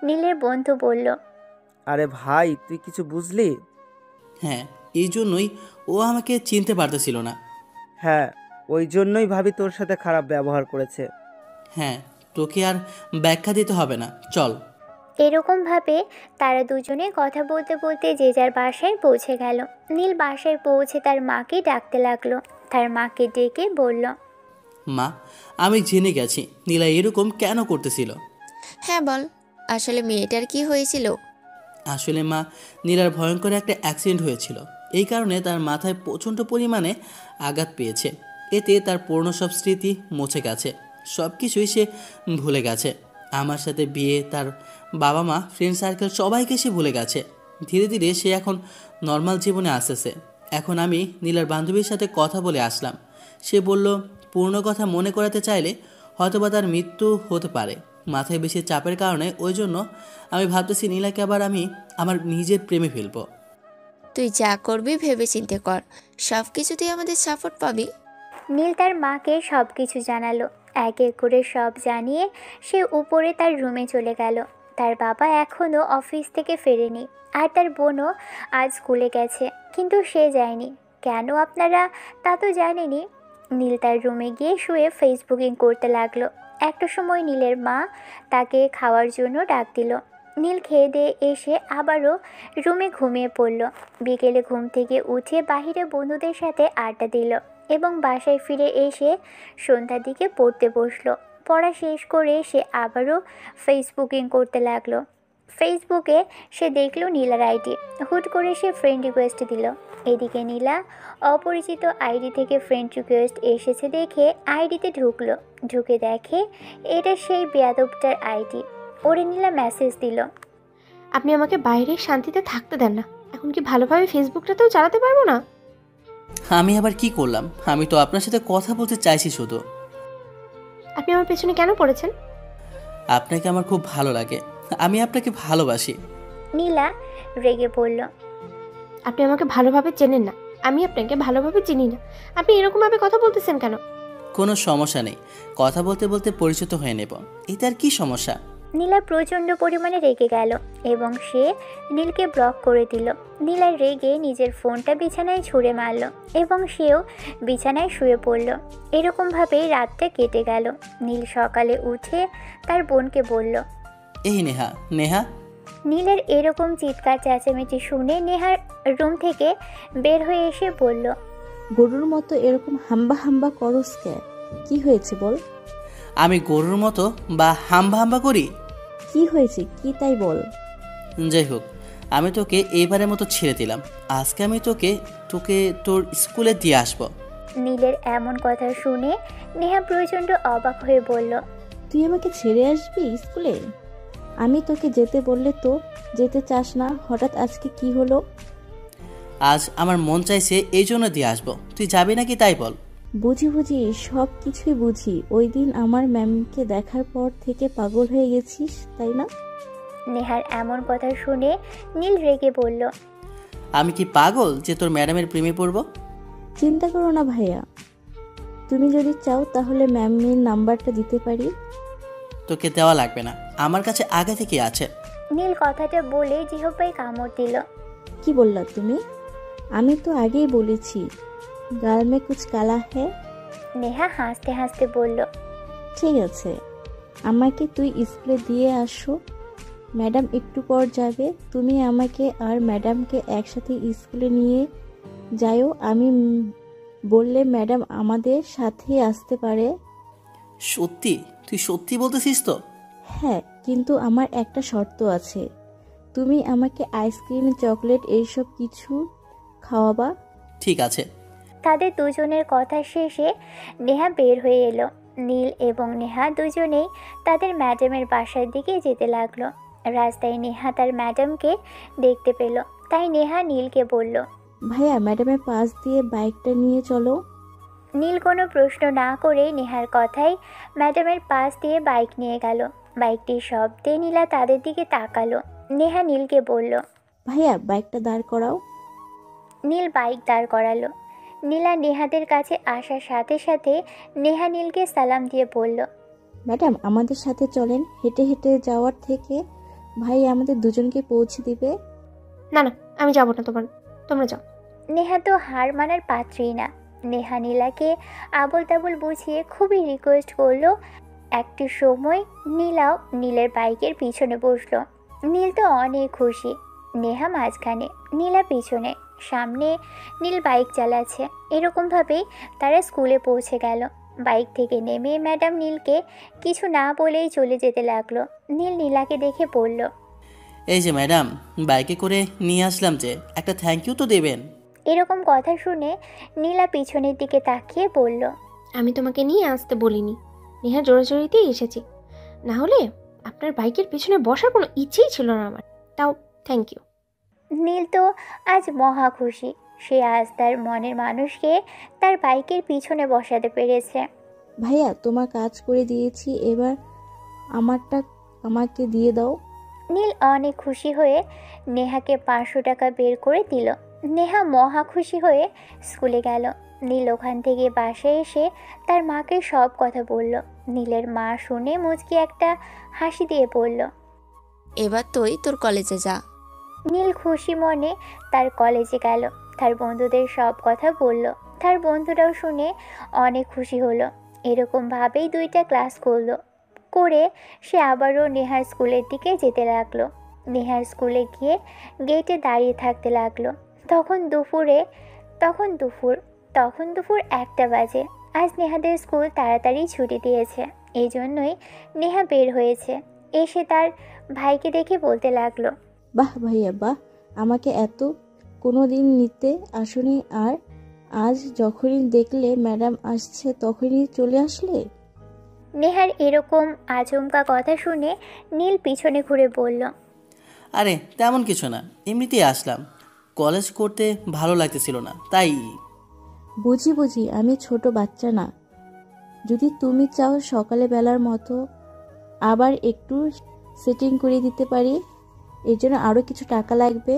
নীলের বন্ধু বলল, আরে ভাই, তুই কিছু বুঝলি? হ্যাঁ, এই জন্যই ও আমাকে চিনতে পারতেছিল না। হ্যাঁ, ওই জন্যই ভাবি তোর সাথে খারাপ ব্যবহার করেছে। হ্যাঁ, তোকে আর ব্যাখ্যা দিতে হবে না, চল। এরকমভাবে তারা দুজনে কথা বলতে বলতে যে যার বাসায় পৌঁছে গেল। নীল বাসায় পৌঁছে তার মাকে ডাকতে লাগলো। তার মাকে ডেকে বলল, মা, আমি জেনে গেছি নীলা এরকম কেন করতেছিল। হ্যাঁ বল, আসলে মেয়েটার কি হয়েছিল? আসলে মা, নীলার ভয়ঙ্কর একটা অ্যাক্সিডেন্ট হয়েছিল। এই কারণে তার মাথায় প্রচণ্ড পরিমাণে আঘাত পেয়েছে। এতে তার পুরনো সব স্মৃতি মুছে গেছে, সব কিছুই সে ভুলে গেছে। আমার সাথে বিয়ে, তার বাবা মা, ফ্রেন্ড সার্কেল সবাইকে সে ভুলে গেছে। ধীরে ধীরে সে এখন নর্মাল জীবনে আসতেছে। এখন আমি নীলার বান্ধবীর সাথে কথা বলে আসলাম। সে বলল, পূর্ণ কথা মনে করাতে চাইলে হয়তোবা তার মৃত্যু হতে পারে। মাথায় বেশি চাপের কারণে, ওই জন্য আমি ভাবতেছি নীলাকে আবার আমি আমার নিজের প্রেমে ফেলবো। তুই যা করবি ভেবে চিন্তে কর, সব কিছুতেই আমাদের সাপোর্ট পাবি। নীল তার মাকে সব কিছু জানালো। এক এক করে সব জানিয়ে সে উপরে তার রুমে চলে গেল। তার বাবা এখনও অফিস থেকে ফেরেনি, আর তার বোনও আজ স্কুলে গেছে, কিন্তু সে যায়নি। কেন আপনারা তা তো জানেনি। নীল তার রুমে গিয়ে শুয়ে ফেসবুকিং করতে লাগলো। একটা সময় নীলের মা তাকে খাওয়ার জন্য ডাক দিল। নীল খেয়ে দিয়ে এসে আবারও রুমে ঘুমিয়ে পড়ল। বিকেলে ঘুম থেকে উঠে বাহিরে বন্ধুদের সাথে আড্ডা দিল এবং বাসায় ফিরে এসে সন্ধ্যার দিকে পড়তে বসলো। পড়া শেষ করে সে আবারও ফেসবুকিং করতে লাগলো। ফেসবুকে সে দেখলো নীলার আইডি। হুট করে সে ফ্রেন্ড রিকোয়েস্ট দিল। এদিকে নীলা অপরিচিত আইডি থেকে ফ্রেন্ড রিকোয়েস্ট এসেছে দেখে আইডিতে ঢুকলো। ঢুকে দেখে এটা সেই বেয়াদবটার আইডি। ওরে নীলা মেসেজ দিল, আপনি আমাকে বাইরে শান্তিতে থাকতে দেন না, এখন কি ভালোভাবে ফেসবুকটাতেও চালাতে পারবো না? আমি আবার কি করলাম? আমি তো আপনার সাথে কথা বলতে চাইছি শুধু। আপনি আমার পেছনে কেন পড়েছেন? আপনাকে আমার খুব ভালো লাগে, আমি আপনাকে ভালোবাসি। নীলা রেগে বলল, আপনি আমাকে ভালোভাবে চেনেন না, আমি আপনাকে ভালোভাবে চিনি না। আপনি এরকমভাবে কথা বলতেছেন কেন? কোনো সমস্যা নেই, কথা বলতে বলতে পরিচিত হয়ে নেব, এতে আর কি সমস্যা? নীলা প্রচণ্ড পরিমাণে রেগে গেল এবং সে নীলকে ব্লক করে দিল। নীলা রেগে নিজের ফোনটা বিছানায় ছুঁড়ে মারল এবং সেও বিছানায় শুয়ে পড়ল। এরকমভাবেই রাতটা কেটে গেল। নীল সকালে উঠে তার বোনকে বলল। এই নেহা, নেহা। নীলের এরকম চিৎকার চেঁচামেচি শুনে নেহার রুম থেকে বের হয়ে এসে বলল, গরুর মতো এরকম হাম্বা হাম্বা করস কে? কি হয়েছে বল? আমি গরুর মতো বা হাম্বা হাম্বা করি? কি হয়েছে কি তাই বল। যাই হোক, আমি তোকে এইবারের মতো ছেড়ে দিলাম। আজকে আমি তোকে তোকে তোর স্কুলে দিয়ে আসবো। নীলের এমন কথা শুনে নেহা প্রচণ্ড অবাক হয়ে বলল, তুই আমাকে ছেড়ে আসবি স্কুলে? আমি তোকে যেতে বললে তো যেতে চাস না, হঠাৎ আজকে কি হলো? আজ আমার মন চাইছে, এই জন্য দিয়ে আসবো। তুই যাবি নাকি তাই বল। বুঝি বুঝি, সব কিছুই বুঝি। ওই দিন আমার ম্যামকে দেখার পর থেকে পাগল হয়ে গেছিস তাই না? নেহার এমন কথা শুনে নীল রেগে বলল, আমি কি পাগল যে তোর ম্যাডামের প্রেমে পড়বো? চিন্তা করো না ভাইয়া, তুমি যদি চাও তাহলে ম্যামের নাম্বারটা দিতে পারি। তোকে দেওয়া লাগবে না, আমার কাছে আগে থেকে আছে। নীল কথাটা বলে জিহ্বায় কামড় দিল। কি বললা তুমি? আমি তো আগেই বলেছি গাল মে কুছ কালা হ্যাঁ। নেহা হাসতে হাসতে বলল, ঠিক আছে, আমাকে তুই স্কুলে দিয়ে আসো, ম্যাডাম একটু পর যাবে। তুমি আমাকে আর ম্যাডামকে একসাথে স্কুলে নিয়ে যাও। আমি বললে ম্যাডাম আমাদের সাথে আসতে পারে। সত্যি? তুই সত্যি বলতেছিস তো? হ্যাঁ, কিন্তু আমার একটা শর্ত আছে। তুমি আমাকে আইসক্রিম চকলেট এইসব কিছু খাওয়াবা। ঠিক আছে। তাদের দুজনের কথা শেষে নেহা বের হয়ে এলো। নীল এবং নেহা দুজনেই তাদের ম্যাডামের বাসার দিকে যেতে লাগলো। রাস্তায় নেহা তার ম্যাডামকে দেখতে পেল, তাই নেহা নীলকে বলল, ভাইয়া ম্যাডামের পাশ দিয়ে বাইকটা নিয়ে চলো। নীল কোনো প্রশ্ন না করে নেহার কথাই ম্যাডামের পাশ দিয়ে বাইক নিয়ে গেল। বাইকটির শব্দে নীলা তাদের দিকে তাকালো। নেহা নীলকে বলল, ভাইয়া বাইকটা দাঁড় করাও। নীল বাইক দাঁড় করালো। নীলা নেহাদের কাছে আসার সাথে সাথে নেহা নীলকে সালাম দিয়ে বলল, ম্যাডাম আমাদের সাথে চলেন, হেঁটে হেঁটে যাওয়ার থেকে ভাই আমাদের দুজনকে পৌঁছে দিবে। না না, আমি যাবো না, তোমরা যাও। নেহা তো হার মানার পাত্রই না। নেহা নীলাকে আবল তাবল বুঝিয়ে খুবই রিকোয়েস্ট করলো। একটি সময় নীলাও নীলের বাইকের পিছনে বসলো। নীল তো অনেক খুশি। নেহা মাঝখানে, নীলা পিছনে, সামনে নীল বাইক চালাচ্ছে। এরকমভাবেই তারা স্কুলে পৌঁছে গেল। বাইক থেকে নেমে ম্যাডাম নীলকে কিছু না বলেই চলে যেতে লাগলো। নীল নীলাকে দেখে বলল, এই যে ম্যাডাম, বাইকে করে নিয়ে আসলাম, যে একটা থ্যাংক ইউ তো দেবেন। এরকম কথা শুনে নীলা পিছনের দিকে তাকিয়ে বলল, আমি তোমাকে নিয়ে আসতে বলিনি, নেহা জোরাজোরিতেই এসেছি। না হলে আপনার বাইকের পিছনে বসার কোনো ইচ্ছেই ছিল না আমার। তাও থ্যাংক ইউ। নীল তো আজ মহা খুশি। সে আজ তার মনের মানুষকে তার বাইকের পিছনে বসাতে পেরেছে। ভাইয়া তোমার কাজ করে দিয়েছি, এবার আমারটা আমাকে দিয়ে দাও। নীল অনেক খুশি হয়ে নেহাকে 500 টাকা বের করে দিল। নেহা মহা খুশি হয়ে স্কুলে গেল। নীল ওখান থেকে বাসায় এসে তার মাকে সব কথা বলল। নীলের মা শুনে মুচকি একটা হাসি দিয়ে বলল, এবার তুই তোর কলেজে যা। নীল খুশি মনে তার কলেজে গেল। তার বন্ধুদের সব কথা বলল। তার বন্ধুরাও শুনে অনেক খুশি হলো। এরকমভাবেই 2টা ক্লাস করে সে আবারও নেহার স্কুলের দিকে যেতে লাগলো। নেহার স্কুলে গিয়ে গেটে দাঁড়িয়ে থাকতে লাগলো। তখন দুপুর 1টা বাজে। আজ নেহাদের স্কুল তাড়াতাড়ি ছুটি দিয়েছে, এই জন্যই নেহা বের হয়েছে। এসে তার ভাইকে দেখে বলতে লাগলো, বাহ ভাইয়া বাহ, আমাকে এত কোনো দিন নিতে আসনি, আর আজ যখনই দেখলে ম্যাডাম আসছে তখনই চলে আসলে। নেহার এরকম আচমকা কথা শুনে নীল পিছনে ঘুরে বলল, আরে তেমন কিছু না, এমনিতেই আসলাম। কলেজ করতে ভালো লাগতেছিল না তাই। বুঝি আমি ছোট বাচ্চা না। যদি তুমি চাও সকালে বেলার মতো আবার একটু সেটিং করে দিতে পারি। এর জন্য আরও কিছু টাকা লাগবে।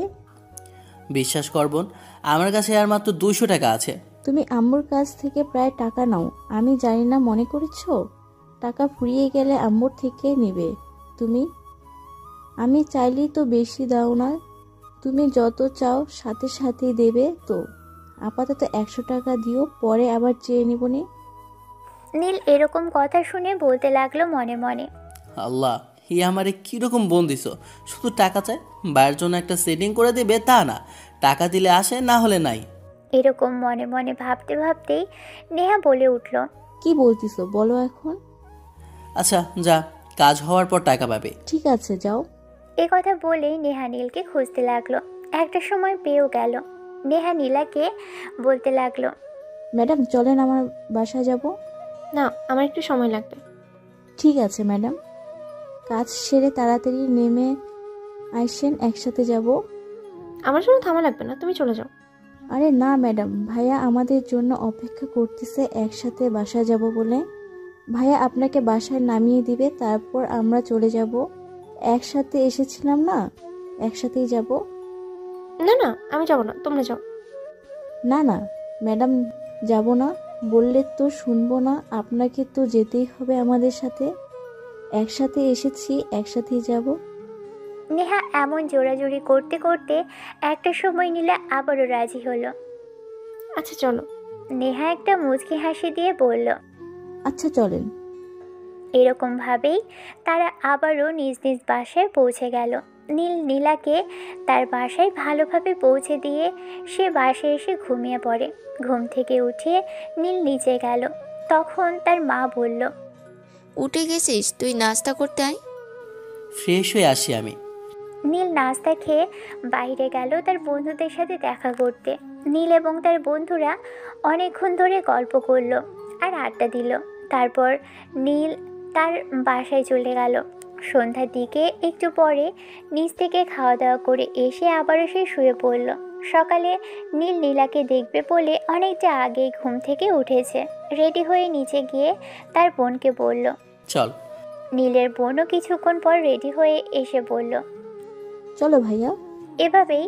বিশ্বাস করবেন, আমার কাছে আর মাত্র 200 টাকা আছে। তুমি আম্মুর কাছ থেকে প্রায় টাকা নাও, আমি জানি না মনে করেছো? টাকা ফুরিয়ে গেলে আম্মুর থেকে নেবে তুমি। আমি চাইলেই তো বেশি দাও না, তুমি যত চাও সাথে সাথেই দেবে তো। আপাতত 100 টাকা দিও, পরে আবার চেয়ে নিবনি। নীল এরকম কথা শুনে বলতে লাগলো মনে মনে, আল্লাহ, হি আমারে কীরকম বোন দিছ, শুধু টাকা চায়, বায়ের জন্য একটা সেটিং করে দেবে তা না, টাকা দিলে আসে না হলে নাই। এরকম মনে মনে ভাবতে ভাবতেই নেহা বলে উঠল, কি বলতিছো বলো এখন? আচ্ছা যা, কাজ হওয়ার পর টাকা পাবে। ঠিক আছে যাও। এ কথা বলেই নেহা নীলকে খুঁজতে লাগলো। একটা সময় পেয়েও গেল। নেহা নীলাকে বলতে লাগলো, ম্যাডাম চলেন আমার বাসায় যাব। না, আমার একটু সময় লাগবে। ঠিক আছে ম্যাডাম, কাজ সেরে তাড়াতাড়ি নেমে আইসেন, একসাথে যাব। আমার জন্য থামা লাগবে না, তুমি চলে যাও। আরে না ম্যাডাম, ভাইয়া আমাদের জন্য অপেক্ষা করতেছে একসাথে বাসায় যাব বলে। ভাইয়া আপনাকে বাসায় নামিয়ে দিবে, তারপর আমরা চলে যাব। একসাথে এসেছিলাম না, একসাথেই যাব। না না, আমি যাব না, তোমরা যাও। না না ম্যাডাম, যাব না বললে তো শুনবো না, আপনাকে তো যেতেই হবে আমাদের সাথে। একসাথে এসেছি, একসাথেই যাব। নেহা এমন জোরাজুরি করতে করতে একটা সময় নীলা আবারও রাজি হলো। আচ্ছা চলো। নেহা একটা মুচকি হাসি দিয়ে বলল, আচ্ছা চলেন। এরকম ভাবেই তারা আবারও নিজ নিজ বাসায় পৌঁছে গেল। নীল নীলাকে তার বাসায় ভালোভাবে পৌঁছে দিয়ে সে বাসায় এসে ঘুমিয়ে পড়ে। ঘুম থেকে উঠে নীল নিচে গেল। তখন তার মা বলল, উঠে গেছিস? তুই নাস্তা করতে আয়। ফ্রেশ হয়ে আসি আমি। নীল নাস্তা খেয়ে বাইরে গেল তার বন্ধুদের সাথে দেখা করতে। নীল এবং তার বন্ধুরা অনেকক্ষণ ধরে গল্প করলো আর আড্ডা দিল। তারপর নীল তার বাসায় চলে গেল। সন্ধ্যার দিকে একটু পরে নিচ থেকে খাওয়া দাওয়া করে এসে আবারও সে শুয়ে পড়ল। সকালে নীল নীলাকে দেখবে বলে অনেকটা আগেই ঘুম থেকে উঠেছে। রেডি হয়ে নিচে গিয়ে তার বোনকে বলল, চল। নীলের বোনও কিছুক্ষণ পর রেডি হয়ে এসে বলল, চলো ভাইয়া। এভাবেই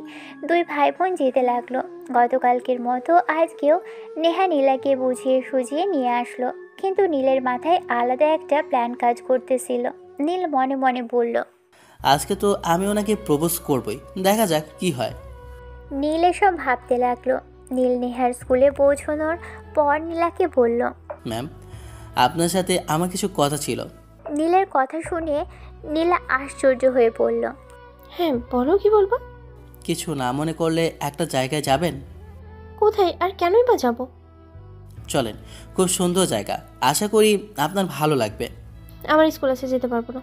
দুই ভাই বোন যেতে লাগলো। গতকালকের মতো আজকেও নেহা নীলাকে বুঝিয়ে সুঝিয়ে নিয়ে আসলো, কিন্তু নীলের মাথায় আলাদা একটা প্ল্যান কাজ করতেছিল। নীল মনে মনে বলল, আজকে তো আমি ওনাকে প্রপোজ করবই, দেখা যাক কি হয়। নীল এসব ভাবতে লাগলো। নীল নেহার স্কুলে পৌঁছানোর পর নীলাকে বলল, ম্যাম, আপনার সাথে আমার কিছু কথা ছিল। নীলের কথা শুনে নীলা আশ্চর্য হয়ে পড়ল। হ্যাঁ বলো, কি বলবো? কিছু না মনে করলে একটা জায়গায় যাবেন? কোথায় আর কেনই বা যাব? চলেন, খুব সুন্দর জায়গা, আশা করি আপনার ভালো লাগবে। আমার স্কুল আছে, যেতে পারবো না।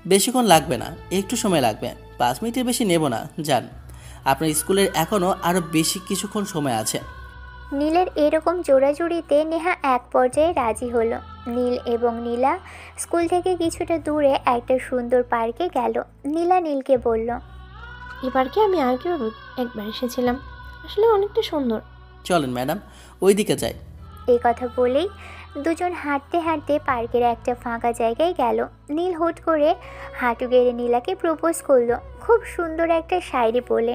বেশিক্ষণ লাগবে না, একটু সময় লাগবে, 5 মিনিটের বেশি নেব না। যান, আপনার স্কুলের এখনও আরও বেশি কিছুক্ষণ সময় আছে। নীলের এরকম জোড়াজুড়িতে নেহা এক পর্যায়ে রাজি হলো। নীল এবং নীলা স্কুল থেকে কিছুটা দূরে একটা সুন্দর পার্কে গেল। নীলা নীলকে বলল, এই পার্কে আমি আগেও একবার এসেছিলাম, আসলে অনেকটা সুন্দর। চলেন ম্যাডাম, ওই দিকে যাই। এই কথা বলেই দুজন হাঁটতে হাঁটতে পার্কের একটা ফাঁকা জায়গায় গেল। নীল হুট করে হাঁটু গেড়ে নীলাকে প্রপোজ করলো, খুব সুন্দর একটা শায়রি বলে,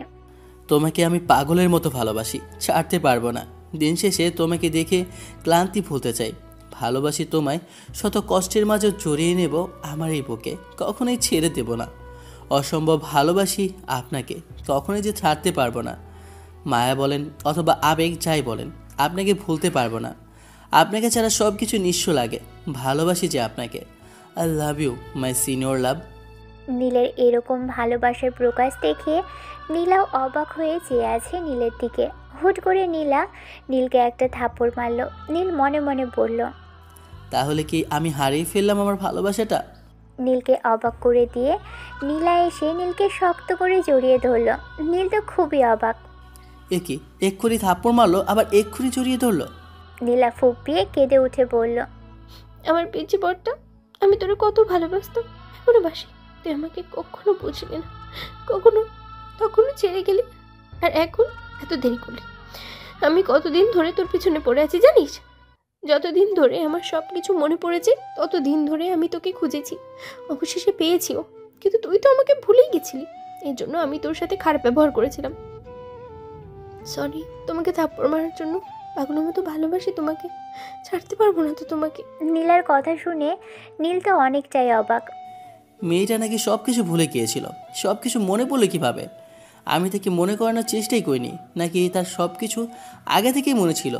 তোমাকে আমি পাগলের মতো ভালোবাসি, ছাড়তে পারবো না। দিন শেষে তোমাকে দেখে ক্লান্তি ভুলতে চাই। ভালোবাসি তোমায়, শত কষ্টের মাঝে জড়িয়ে নেব আমার এই বুকে, কখনোই ছেড়ে দেব না। অসম্ভব ভালোবাসি আপনাকে, কখনোই যে ছাড়তে পারবো না। মায়া বলেন অথবা আবেগ যাই বলেন, আপনাকে ভুলতে পারবো না। আপনাকে ছাড়া সব কিছু নিঃস্ব লাগে। ভালোবাসি যে আপনাকে। I love you my senior love. নীলের এরকম ভালোবাসার প্রকাশ দেখে নীলাও অবাক হয়ে চেয়ে আছে নীলের দিকে। হুট করে নীলা নীলকে একটা থাপ্পড় মারল। নীল মনে মনে বলল, তাহলে কি আমি হারিয়ে ফেললাম আমার ভালোবাসাটা? নীলকে অবাক করে দিয়ে নীলা এসে নীলকে শক্ত করে জড়িয়ে ধরল। নীল তো খুবই অবাক। এ কি, এক্ষুনি থাপ্পড় মারলো আবার এক্ষুনি জড়িয়ে ধরলো? নীলা ফুপিয়ে কেঁদে উঠে বলল, আমার পিচি বরটা, আমি তোরে কত ভালোবাসতাম, এখনো বাসি। তুই আমাকে কখনো বুঝলি না, তখনও ছেড়ে গেলি, আর এখন এত দেরি করলি। আমি কতদিন ধরে তোর পিছনে পড়ে আছি জানিস? যতদিন ধরে আমার সব কিছু মনে পড়েছে ততদিন ধরে আমি তোকে খুঁজেছি, অবশেষে পেয়েছিও, কিন্তু তুই তো আমাকে ভুলেই গেছিলি। এই জন্য আমি তোর সাথে খারাপ ব্যবহার করেছিলাম। সরি তোমাকে থাপ্পড় মারার জন্য। পাগলের মতো ভালোবাসি তোমাকে, ছাড়তে পারবো না তো তোমাকে। নীলার কথা শুনে নীল তো অনেকটাই অবাক। মেয়েটা নাকি সব কিছু ভুলে গিয়েছিল। সব কিছু মনে পড়লে কিভাবে? আমি তাকে মনে করানোর চেষ্টাই করিনি, নাকি তার সব কিছু আগে থেকেই মনে ছিল?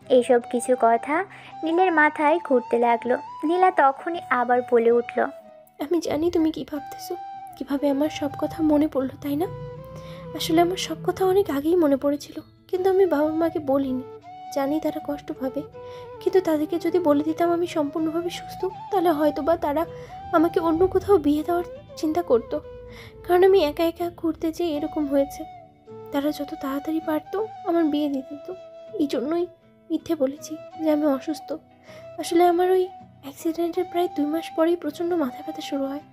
এইসব কিছু কথা নীলের মাথায় ঘুরতে লাগলো। নীলা তখনই আবার বলে উঠল, আমি জানি তুমি কি ভাবতেছো, কিভাবে আমার সব কথা মনে পড়লো, তাই না? আসলে আমার সব কথা অনেক আগেই মনে পড়েছিল, কিন্তু আমি বাবা মাকে বলিনি। জানি তারা কষ্ট পাবে, কিন্তু তাদেরকে যদি বলে দিতাম আমি সম্পূর্ণভাবে সুস্থ, তাহলে হয়তো বা তারা আমাকে অন্য কোথাও বিয়ে দেওয়ার চিন্তা করতো। কারণ আমি একা একা ঘুরতে যেয়ে এরকম হয়েছে। তারা যত তাড়াতাড়ি পারতো আমার বিয়ে দিয়ে দিত। এই জন্যই মিথ্যে বলেছি যে আমি অসুস্থ। আসলে আমার ওই অ্যাক্সিডেন্টের প্রায় 2 মাস পরেই প্রচণ্ড মাথা ব্যথা শুরু হয়।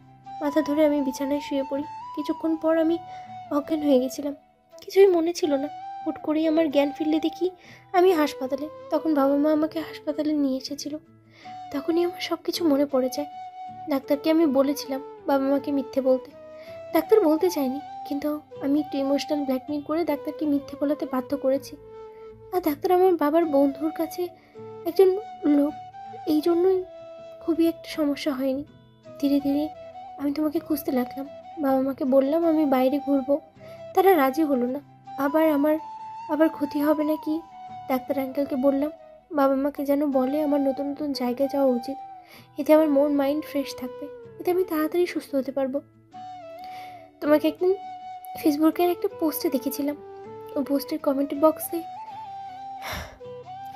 মাথা ধরে আমি বিছানায় শুয়ে পড়ি। কিছুক্ষণ পর আমি অজ্ঞান হয়ে গেছিলাম, কিছুই মনে ছিল না। হুট করেই আমার জ্ঞান ফিরলে দেখি আমি হাসপাতালে। তখন বাবা মা আমাকে হাসপাতালে নিয়ে এসেছিল। তখনই আমার সব কিছু মনে পড়ে যায়। ডাক্তারকে আমি বলেছিলাম বাবা মাকে মিথ্যে বলতে। ডাক্তার বলতে চায়নি, কিন্তু আমি একটু ইমোশনাল ব্ল্যাকমেল করে ডাক্তারকে মিথ্যে বলাতে বাধ্য করেছি। আর ডাক্তার আমার বাবার বন্ধুর কাছে একজন লোক, এই জন্যই খুবই একটা সমস্যা হয়নি। ধীরে ধীরে আমি তোমাকে খুঁজতে লাগলাম। বাবা মাকে বললাম আমি বাইরে ঘুরবো, তারা রাজি হলো না। আবার ক্ষতি হবে নাকি। ডাক্তার আঙ্কেলকে বললাম বাবা মাকে যেন বলে আমার নতুন নতুন জায়গায় যাওয়া উচিত, এতে আমার মন মাইন্ড ফ্রেশ থাকবে, এতে আমি তাড়াতাড়ি সুস্থ হতে পারবো। তোমাকে একদিন ফেসবুকের একটা পোস্টে দেখেছিলাম। ওই পোস্টের কমেন্ট বক্সে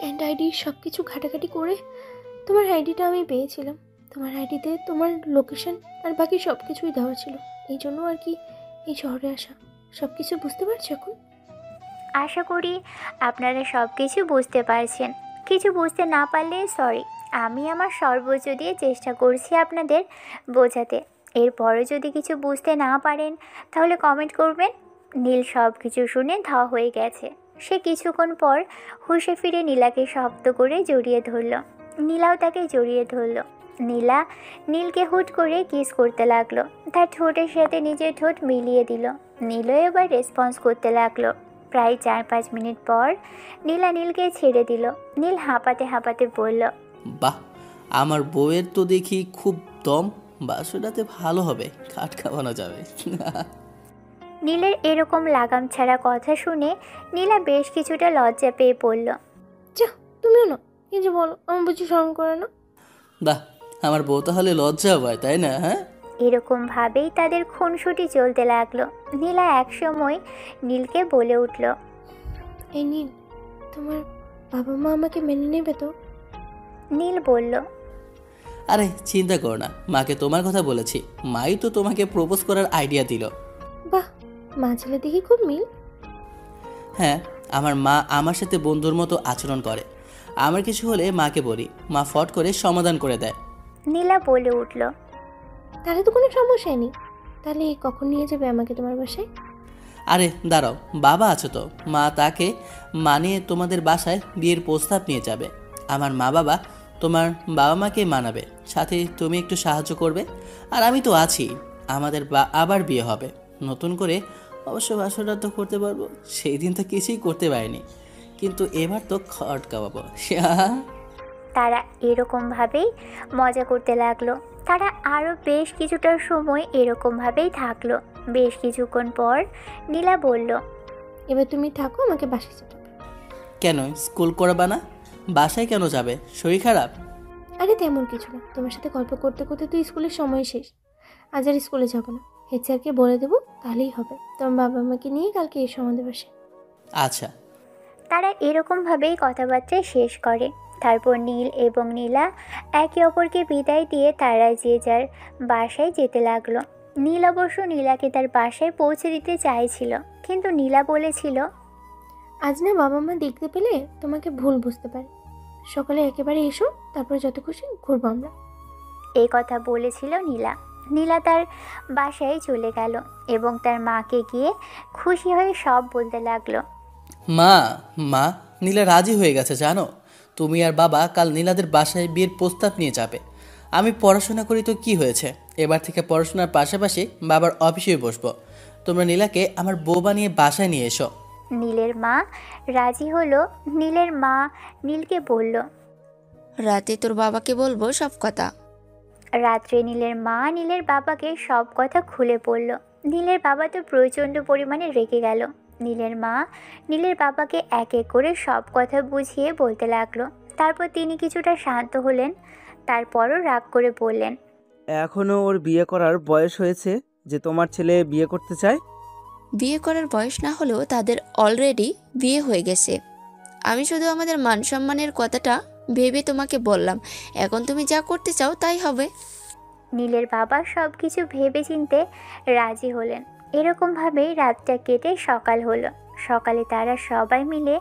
অ্যান্ড আইডি সব কিছু ঘাটাঘাটি করে তোমার আইডিটা আমি পেয়েছিলাম। তোমার আইডিতে তোমার লোকেশন আর বাকি সব কিছুই দেওয়া ছিল। এই জন্য আর কি এই শহরে আসা। সব কিছু বুঝতে পারছো এখন? আশা করি আপনারা সব কিছু বুঝতে পারছেন। কিছু বুঝতে না পারলে সরি, আমি আমার সর্বোচ্চ দিয়ে চেষ্টা করছি আপনাদের বোঝাতে। এরপরও যদি কিছু বুঝতে না পারেন তাহলে কমেন্ট করবেন। নীল সব কিছু শুনে ধ হয়ে গেছে। সে কিছুক্ষণ পর হুঁশে ফিরে নীলাকে শক্ত করে জড়িয়ে ধরল। নীলাও তাকে জড়িয়ে ধরল। নীলা নীলকে হুট করে কিস করতে লাগলো। তার ঠোঁটের সাথে নিজের ঠোঁট মিলিয়ে দিল। নীলও এবার রেসপন্স করতে লাগলো। প্রায় 4-5 মিনিট পর নীলা নীলকে ছেড়ে দিল। নীল হাঁপাতে হাঁপাতে বলল, বাহ, আমার বউয়ের তো দেখি খুব দম। বাসুটাতে ভালো হবে, খাট খাওয়ানো যাবে। নীলের এরকম লাগাম ছাড়া কথা শুনে নীলা বেশ কিছুটা লজ্জা পেয়ে পড়ল। যা, তুমিও না কি যে বলো, আমার বুঝি শরম করে না? বাহ, আমার বউ তাহলে লজ্জা পায়, তাই না? হ্যাঁ, এরকম ভাবেই তাদের খুনসুটি চলতে লাগলো। নীলা একসময় নীলকে বলে উঠল, এই নীল, তোমার বাবা মা আমাকে মেনে নেবে তো? নীল বলল, আরে চিন্তা করো না, মাকে তোমার কথা বলেছি। মাই তো তোমাকে প্রপোজ করার আইডিয়া দিল। বাহ, মা ছেলে দেখি খুব মিল। হ্যাঁ, আমার মা আমার সাথে বন্ধুর মতো আচরণ করে। আমার কিছু হলে মাকে বলি, মা ফট করে সমাধান করে দেয়। নীলা বলে উঠল, তাহলে তো কোনো সমস্যাই নেই। তাহলে কখন নিয়ে যাবে আমাকে তোমার বাসায়? আরে দাঁড়াও, বাবা আছে তো, মা তাকে মানিয়ে তোমাদের বাসায় বিয়ের প্রস্তাব নিয়ে যাবে। আমার মা বাবা তোমার বাবা মাকে মানাবে, সাথে তুমি একটু সাহায্য করবে। আর আমি তো আছি, আমাদের আবার বিয়ে হবে নতুন করে। অবশ্য বাসরটা তো করতে পারবো, সেই দিন তো কিছুই করতে পারিনি, কিন্তু এবার তো খটকা পাবো। তারা এরকমভাবেই মজা করতে লাগলো। তারা আরও বেশ কিছুটা সময় এরকমভাবেই থাকলো। বেশ কিছুক্ষণ পর নীলা বলল, এবার তুমি থাকো, আমাকে বাসায় যেতে হবে। কেন স্কুল করবা না? বাসায় কেন যাবে? শরীর খারাপ? আরে তেমন কিছু না, তোমার সাথে গল্প করতে করতে তো স্কুলের সময় শেষ। আজ আর স্কুলে যাবো না, হেড স্যারকে বলে দেবো, তাহলেই হবে। তোমার বাবা মাকে নিয়ে কালকে এসো আমাদের বাসায়। আচ্ছা। তারা এরকমভাবেই কথাবার্তা শেষ করে। তারপর নীল এবং নীলা একে অপরকে বিদায় দিয়ে তারা যে যার বাসায় যেতে লাগলো। নীল অবশ্য নীলাকে তার বাসায় পৌঁছে দিতে চাইছিল, কিন্তু নীলা বলেছিল, আজ না বাবা মা দেখতে পেলে তোমাকে ভুল বুঝতে পারে। সকালে একেবারে এসো, তারপর যত খুশি ঘুরবো আমরা। এই কথা বলেছিল নীলা। নীলা তার বাসায় চলে গেল এবং তার মাকে গিয়ে খুশি হয়ে সব বলতে লাগলো। মা, নীলা রাজি হয়ে গেছে জানো। তুমি আর বাবা কাল নীলাদের বাসায় বিয়ের প্রস্তাব নিয়ে যাবে। আমি পড়াশোনা করি তো কি হয়েছে, এবার থেকে পড়াশোনার পাশাপাশি বাবার অফিসে বসবো। তোমরা নীলাকে আমার বউ বানিয়ে বাসায় নিয়ে এসো। নীলের মা রাজি হলো। নীলের মা নীলকে বলল। রাতে তোর বাবাকে বলবো সব কথা। রাত্রে নীলের মা নীলের বাবাকে সব কথা খুলে বলল। নীলের বাবা তো প্রচণ্ড পরিমাণে রেগে গেল। নীলের মা নীলের বাবাকে এক এক করে সব কথা বুঝিয়ে বলতে লাগলো। তারপর তিনি কিছুটা শান্ত হলেন, তারপরও রাগ করে বললেন, এখনো ওর বিয়ে করার বয়স হয়েছে যে তোমার ছেলে বিয়ে করতে চায়? বিয়ে করার বয়স না হলেও তাদের অলরেডি বিয়ে হয়ে গেছে। আমি শুধু আমাদের মান সম্মানের কথাটা ভেবে তোমাকে বললাম, এখন তুমি যা করতে চাও তাই হবে। নীলের বাবা সব কিছু ভেবে চিনতে রাজি হলেন। এরকমভাবেই রাতটা কেটে সকাল হলো। সকালে তারা সবাই মিলে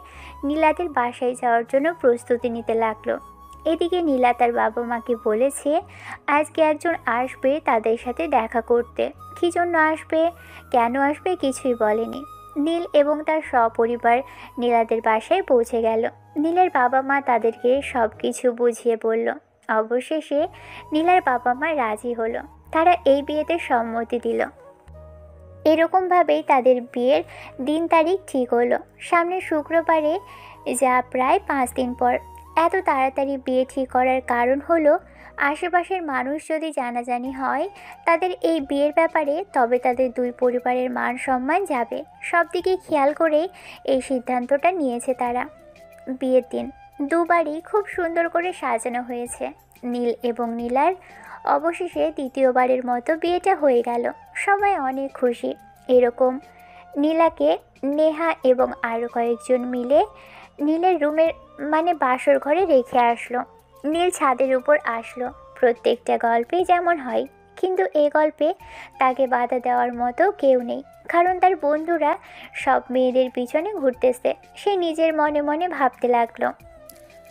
নীলাদের বাসায় যাওয়ার জন্য প্রস্তুতি নিতে লাগলো। এদিকে নীলা তার বাবা মাকে বলেছে আজকে একজন আসবে তাদের সাথে দেখা করতে। কী জন্য আসবে, কেন আসবে কিছুই বলেনি। নীল এবং তার সপরিবার নীলাদের বাসায় পৌঁছে গেল। নীলের বাবা মা তাদেরকে সব কিছু বুঝিয়ে বলল। অবশেষে নীলার বাবা মা রাজি হলো। তারা এই বিয়েতে সম্মতি দিল। এরকমভাবেই তাদের বিয়ের দিন তারিখ ঠিক হলো সামনে শুক্রবারে, যা প্রায় 5 দিন পর। এত তাড়াতাড়ি বিয়ে ঠিক করার কারণ হলো আশেপাশের মানুষ যদি জানাজানি হয় তাদের এই বিয়ের ব্যাপারে, তবে তাদের দুই পরিবারের মান সম্মান যাবে। সব দিকে খেয়াল করে এই সিদ্ধান্তটা নিয়েছে তারা। বিয়ের দিন দুবারই খুব সুন্দর করে সাজানো হয়েছে। নীল এবং নীলার অবশেষে দ্বিতীয়বারের মতো বিয়েটা হয়ে গেল। সবাই অনেক খুশি। এরকম নীলাকে নেহা এবং আরও কয়েকজন মিলে নীলের রুমের বাসর ঘরে রেখে আসলো। নীল ছাদের উপর আসলো। প্রত্যেকটা গল্পে যেমন হয়, কিন্তু এই গল্পে তাকে বাধা দেওয়ার মতো কেউ নেই, কারণ তার বন্ধুরা সব মেয়েদের পিছনে ঘুরতেছে। সে নিজের মনে মনে ভাবতে লাগলো,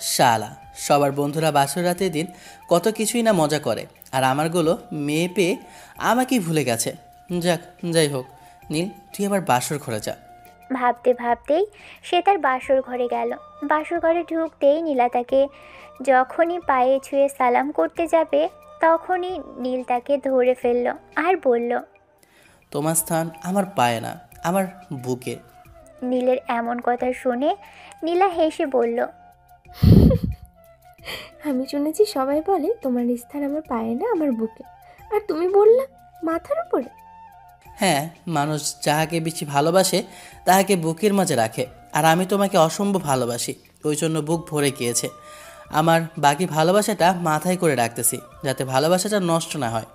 শালা সবার বন্ধুরা বাসর রাতের দিন কত কিছুই না মজা করে, আর আমারগুলো মেয়ে পেয়ে আমাকেই ভুলে গেছে। যাই হোক, নীল তুই আবার বাসর ঘরে যা। ভাবতে ভাবতেই সে তার বাসর ঘরে গেল। বাসর ঘরে ঢুকতেই নীলা তাকে যখনই পায়ে ছুঁয়ে সালাম করতে যাবে তখনই নীল তাকে ধরে ফেলল আর বলল, তোমার স্থান আমার পায়ে না, আমার বুকে। নীলের এমন কথা শুনে নীলা হেসে বলল, আমি শুনেছি সবাই বলে তোমার স্থান আমার পায়ে না আমার বুকে, আর তুমি বললা মাথার উপরে। হ্যাঁ, মানুষ যাহাকে বেশি ভালোবাসে তাহাকে বুকের মাঝে রাখে, আর আমি তোমাকে অসম্ভব ভালোবাসি, ওই জন্য বুক ভরে গিয়েছে। আমার বাকি ভালোবাসাটা মাথায় করে রাখতেছি, যাতে ভালোবাসাটা নষ্ট না হয়।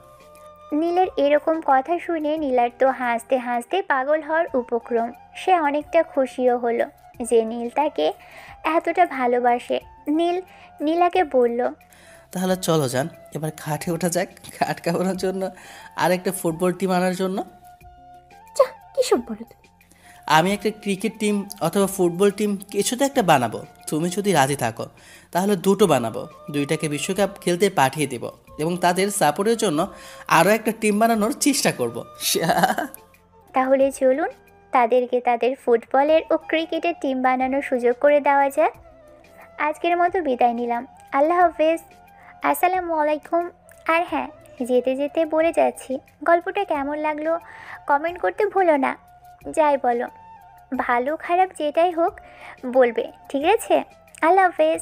নীলের এরকম কথা শুনে নীলার তো হাসতে হাসতে পাগল হওয়ার উপক্রম। সে অনেকটা খুশিও হলো যে নীল তাকে এতটা ভালোবাসে। নীল নীলাকে বলল, তাহলে চলো যান, এবার খাটে ওঠা যাক, খাট কামানোর জন্য আর একটা ফুটবল টিম আনার জন্য। যা, কিসব বলো তুমি? আমি একটা ক্রিকেট টিম অথবা ফুটবল টিম কিছুতে একটা বানাবো। তুমি যদি রাজি থাকো তাহলে দুটো বানাবো, দুইটাকে বিশ্বকাপ খেলতে পাঠিয়ে দেব এবং তাদের সাপোর্টের জন্য আরও একটা টিম বানানোর চেষ্টা করব। তাহলে চলুন তাদেরকে তাদের ফুটবলের ও ক্রিকেটের টিম বানানোর সুযোগ করে দেওয়া যাক। আজকের মতো বিদায় নিলাম। আল্লাহ হাফেজ, আসসালামু আলাইকুম। আর হ্যাঁ, যেতে যেতে বলে যাচ্ছি, গল্পটা কেমন লাগলো কমেন্ট করতে ভুলো না। যাই বলো, ভালো খারাপ যেটাই হোক বলবে, ঠিক আছে? আল্লাহ হাফেজ।